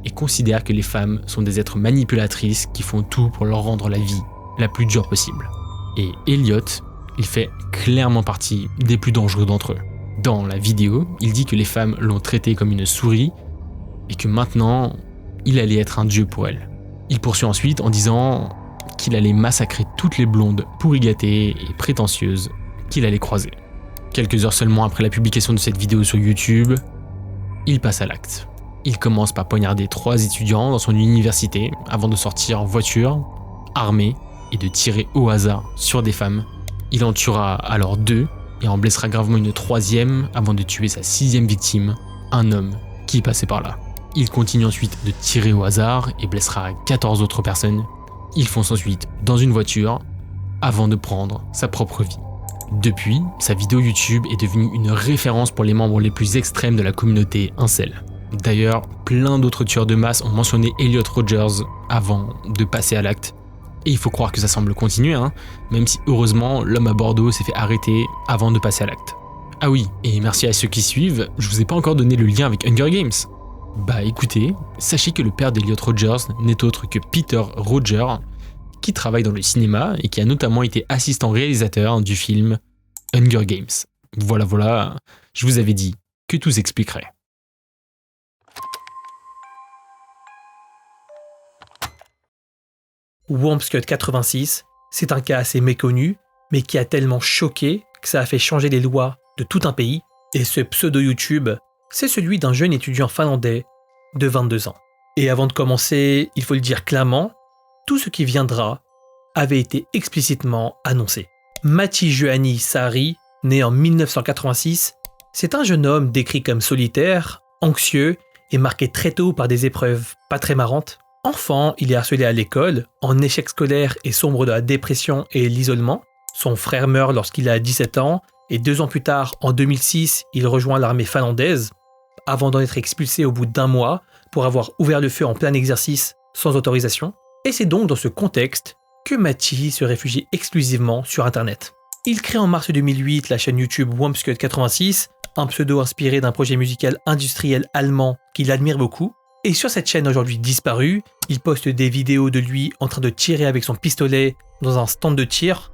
et considère que les femmes sont des êtres manipulatrices qui font tout pour leur rendre la vie la plus dure possible. Et Elliot, il fait clairement partie des plus dangereux d'entre eux. Dans la vidéo, il dit que les femmes l'ont traité comme une souris et que maintenant, il allait être un dieu pour elles. Il poursuit ensuite en disant qu'il allait massacrer toutes les blondes pourrigatées et prétentieuses qu'il allait croiser. Quelques heures seulement après la publication de cette vidéo sur YouTube, il passe à l'acte. Il commence par poignarder 3 étudiants dans son université avant de sortir en voiture, armé, et de tirer au hasard sur des femmes. Il en tuera alors 2 et en blessera gravement une 3e avant de tuer sa 6e victime, un homme qui passait par là. Il continue ensuite de tirer au hasard et blessera 14 autres personnes. Il fonce ensuite dans une voiture avant de prendre sa propre vie. Depuis, sa vidéo YouTube est devenue une référence pour les membres les plus extrêmes de la communauté incel. D'ailleurs, plein d'autres tueurs de masse ont mentionné Elliot Rogers avant de passer à l'acte. Et il faut croire que ça semble continuer, même si heureusement l'homme à Bordeaux s'est fait arrêter avant de passer à l'acte. Ah oui, et merci à ceux qui suivent, je vous ai pas encore donné le lien avec Hunger Games. Bah écoutez, sachez que le père d'Elliot Rogers n'est autre que Peter Roger, qui travaille dans le cinéma et qui a notamment été assistant réalisateur du film Hunger Games. Voilà, je vous avais dit que tout s'expliquerait. Wumpscut 86, c'est un cas assez méconnu, mais qui a tellement choqué que ça a fait changer les lois de tout un pays. Et ce pseudo-YouTube, c'est celui d'un jeune étudiant finlandais de 22 ans. Et avant de commencer, il faut le dire clairement, tout ce qui viendra avait été explicitement annoncé. Matti Juhani Saari, né en 1986, c'est un jeune homme décrit comme solitaire, anxieux et marqué très tôt par des épreuves pas très marrantes. Enfant, il est harcelé à l'école, en échec scolaire et sombre de la dépression et l'isolement. Son frère meurt lorsqu'il a 17 ans et 2 ans plus tard, en 2006, il rejoint l'armée finlandaise avant d'en être expulsé au bout d'1 mois pour avoir ouvert le feu en plein exercice sans autorisation. Et c'est donc dans ce contexte que Matti se réfugie exclusivement sur Internet. Il crée en mars 2008 la chaîne YouTube Wumpscut 86, un pseudo inspiré d'un projet musical industriel allemand qu'il admire beaucoup. Et sur cette chaîne aujourd'hui disparue, il poste des vidéos de lui en train de tirer avec son pistolet dans un stand de tir,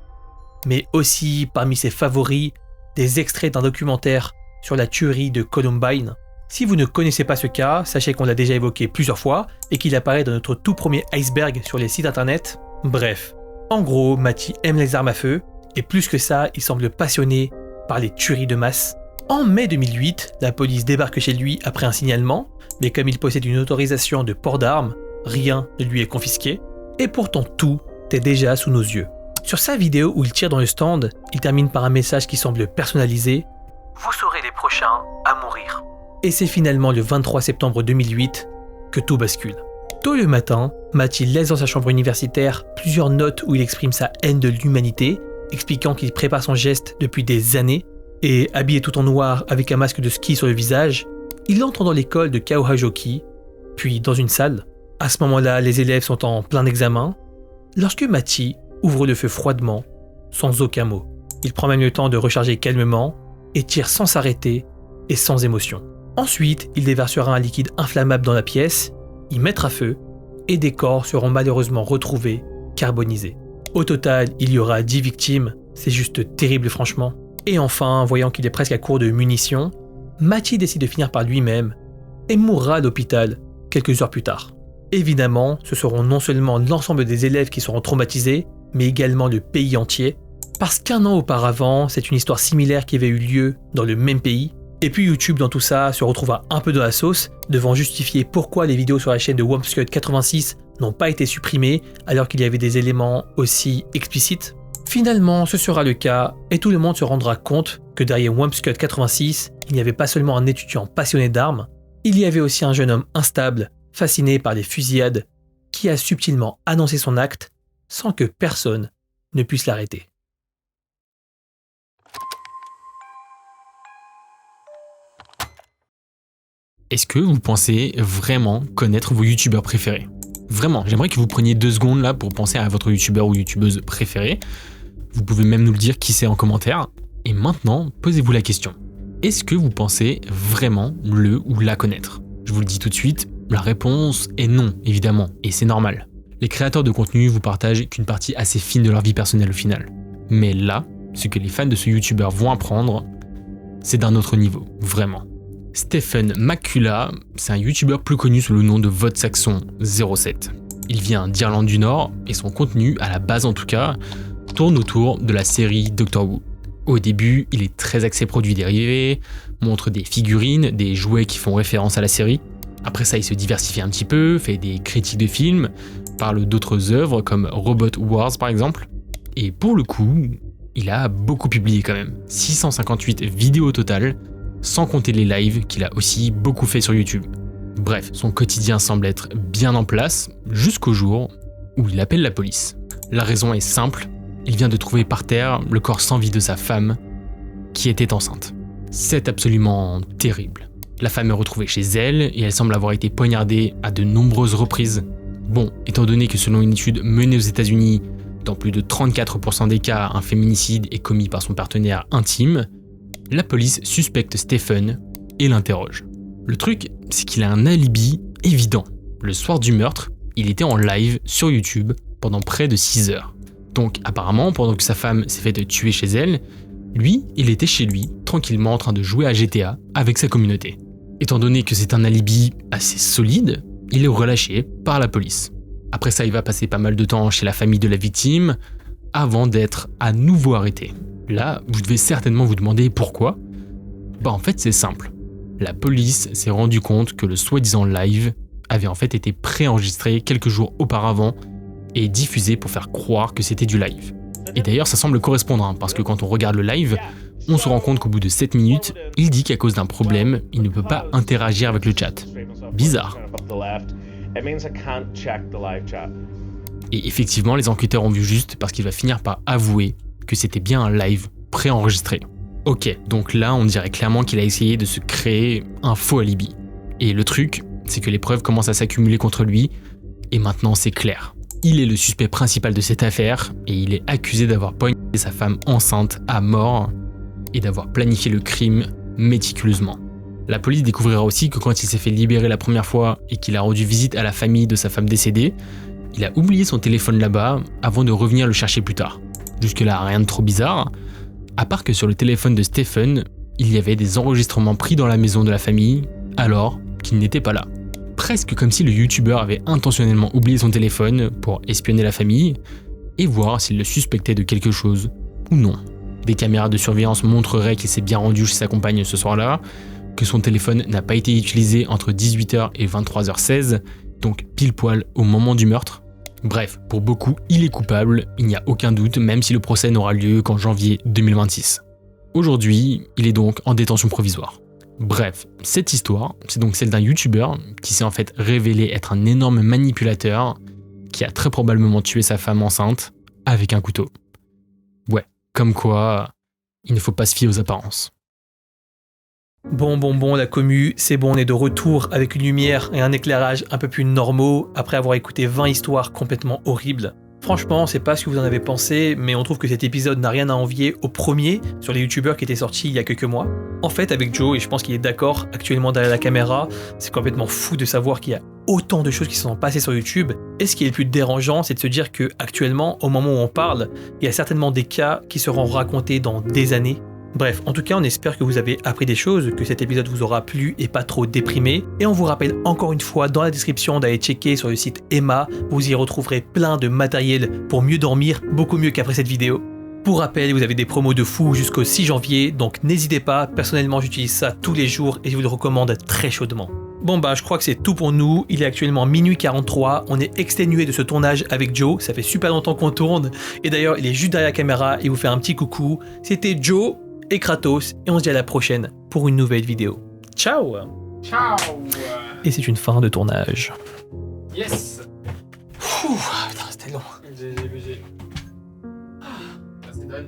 mais aussi parmi ses favoris, des extraits d'un documentaire sur la tuerie de Columbine. Si vous ne connaissez pas ce cas, sachez qu'on l'a déjà évoqué plusieurs fois et qu'il apparaît dans notre tout premier iceberg sur les sites internet. Bref, en gros, Matti aime les armes à feu et plus que ça, il semble passionné par les tueries de masse. En mai 2008, la police débarque chez lui après un signalement, mais comme il possède une autorisation de port d'armes, rien ne lui est confisqué, et pourtant tout est déjà sous nos yeux. Sur sa vidéo où il tire dans le stand, il termine par un message qui semble personnalisé « Vous serez les prochains à mourir ». Et c'est finalement le 23 septembre 2008 que tout bascule. Tôt le matin, Matti laisse dans sa chambre universitaire plusieurs notes où il exprime sa haine de l'humanité, expliquant qu'il prépare son geste depuis des années, et habillé tout en noir avec un masque de ski sur le visage, il entre dans l'école de Kauhajoki, puis dans une salle. À ce moment-là, les élèves sont en plein examen, lorsque Matti ouvre le feu froidement, sans aucun mot. Il prend même le temps de recharger calmement et tire sans s'arrêter et sans émotion. Ensuite, il déversera un liquide inflammable dans la pièce, y mettra feu, et des corps seront malheureusement retrouvés, carbonisés. Au total, il y aura 10 victimes, c'est juste terrible franchement. Et enfin, voyant qu'il est presque à court de munitions, Matti décide de finir par lui-même et mourra à l'hôpital quelques heures plus tard. Évidemment, ce seront non seulement l'ensemble des élèves qui seront traumatisés, mais également le pays entier. Parce qu'un an auparavant, c'est une histoire similaire qui avait eu lieu dans le même pays. Et puis YouTube dans tout ça se retrouva un peu dans la sauce, devant justifier pourquoi les vidéos sur la chaîne de WumpScut86 n'ont pas été supprimées alors qu'il y avait des éléments aussi explicites. Finalement, ce sera le cas et tout le monde se rendra compte que derrière WumpScut86, il n'y avait pas seulement un étudiant passionné d'armes, il y avait aussi un jeune homme instable, fasciné par les fusillades, qui a subtilement annoncé son acte sans que personne ne puisse l'arrêter. Est-ce que vous pensez vraiment connaître vos youtubeurs préférés? Vraiment, j'aimerais que vous preniez 2 secondes là pour penser à votre youtubeur ou youtubeuse préférée. Vous pouvez même nous le dire qui c'est en commentaire. Et maintenant, posez-vous la question. Est-ce que vous pensez vraiment le ou la connaître? Je vous le dis tout de suite, la réponse est non, évidemment, et c'est normal. Les créateurs de contenu vous partagent qu'une partie assez fine de leur vie personnelle au final. Mais là, ce que les fans de ce youtubeur vont apprendre, c'est d'un autre niveau, vraiment. Stephen Makula, c'est un youtubeur plus connu sous le nom de VoteSaxon07. Il vient d'Irlande du Nord et son contenu, à la base en tout cas, tourne autour de la série Doctor Who. Au début, il est très axé produits dérivés, montre des figurines, des jouets qui font référence à la série. Après ça, il se diversifie un petit peu, fait des critiques de films, parle d'autres œuvres comme Robot Wars par exemple. Et pour le coup, il a beaucoup publié quand même. 658 vidéos au total, sans compter les lives qu'il a aussi beaucoup fait sur YouTube. Bref, son quotidien semble être bien en place, jusqu'au jour où il appelle la police. La raison est simple, il vient de trouver par terre le corps sans vie de sa femme, qui était enceinte. C'est absolument terrible. La femme est retrouvée chez elle, et elle semble avoir été poignardée à de nombreuses reprises. Bon, étant donné que selon une étude menée aux États-Unis, dans plus de 34% des cas, un féminicide est commis par son partenaire intime, la police suspecte Stephen et l'interroge. Le truc, c'est qu'il a un alibi évident. Le soir du meurtre, il était en live sur YouTube pendant près de 6 heures. Donc apparemment, pendant que sa femme s'est fait tuer chez elle, lui, il était chez lui, tranquillement en train de jouer à GTA avec sa communauté. Étant donné que c'est un alibi assez solide, il est relâché par la police. Après ça, il va passer pas mal de temps chez la famille de la victime, avant d'être à nouveau arrêté. Là, vous devez certainement vous demander pourquoi. En fait, c'est simple. La police s'est rendu compte que le soi-disant live avait en fait été préenregistré quelques jours auparavant et diffusé pour faire croire que c'était du live. Et d'ailleurs, ça semble correspondre, parce que quand on regarde le live, on se rend compte qu'au bout de 7 minutes, il dit qu'à cause d'un problème, il ne peut pas interagir avec le chat. Bizarre. Et effectivement, les enquêteurs ont vu juste parce qu'il va finir par avouer que c'était bien un live préenregistré. Ok, donc là, on dirait clairement qu'il a essayé de se créer un faux alibi. Et le truc, c'est que les preuves commencent à s'accumuler contre lui, et maintenant c'est clair. Il est le suspect principal de cette affaire, et il est accusé d'avoir poignardé sa femme enceinte à mort, et d'avoir planifié le crime méticuleusement. La police découvrira aussi que quand il s'est fait libérer la première fois, et qu'il a rendu visite à la famille de sa femme décédée, il a oublié son téléphone là-bas, avant de revenir le chercher plus tard. Jusque-là, rien de trop bizarre, à part que sur le téléphone de Stephen, il y avait des enregistrements pris dans la maison de la famille, alors qu'il n'était pas là. Presque comme si le youtubeur avait intentionnellement oublié son téléphone pour espionner la famille et voir s'il le suspectait de quelque chose ou non. Des caméras de surveillance montreraient qu'il s'est bien rendu chez sa compagne ce soir-là, que son téléphone n'a pas été utilisé entre 18h et 23h16, donc pile poil au moment du meurtre. Bref, pour beaucoup, il est coupable, il n'y a aucun doute, même si le procès n'aura lieu qu'en janvier 2026. Aujourd'hui, il est donc en détention provisoire. Bref, cette histoire, c'est donc celle d'un youtubeur qui s'est en fait révélé être un énorme manipulateur qui a très probablement tué sa femme enceinte avec un couteau. Ouais, comme quoi, il ne faut pas se fier aux apparences. Bon, la commu, c'est bon, on est de retour avec une lumière et un éclairage un peu plus normaux après avoir écouté 20 histoires complètement horribles. Franchement, on sait pas ce que vous en avez pensé, mais on trouve que cet épisode n'a rien à envier au premier sur les youtubeurs qui étaient sortis il y a quelques mois. En fait, avec Joe, et je pense qu'il est d'accord, actuellement derrière la caméra, c'est complètement fou de savoir qu'il y a autant de choses qui se sont passées sur YouTube. Et ce qui est le plus dérangeant, c'est de se dire que actuellement, au moment où on parle, il y a certainement des cas qui seront racontés dans des années. Bref, en tout cas, on espère que vous avez appris des choses, que cet épisode vous aura plu et pas trop déprimé. Et on vous rappelle encore une fois dans la description d'aller checker sur le site Emma. Vous y retrouverez plein de matériel pour mieux dormir, beaucoup mieux qu'après cette vidéo. Pour rappel, vous avez des promos de fou jusqu'au 6 janvier, donc n'hésitez pas, personnellement j'utilise ça tous les jours et je vous le recommande très chaudement. Bon je crois que c'est tout pour nous, il est actuellement minuit 43, on est exténué de ce tournage avec Joe, ça fait super longtemps qu'on tourne, et d'ailleurs il est juste derrière la caméra et vous fait un petit coucou. C'était Joe et Kratos, et on se dit à la prochaine pour une nouvelle vidéo. Ciao. Ciao. Et c'est une fin de tournage. Yes. Putain, c'était long. C'est done.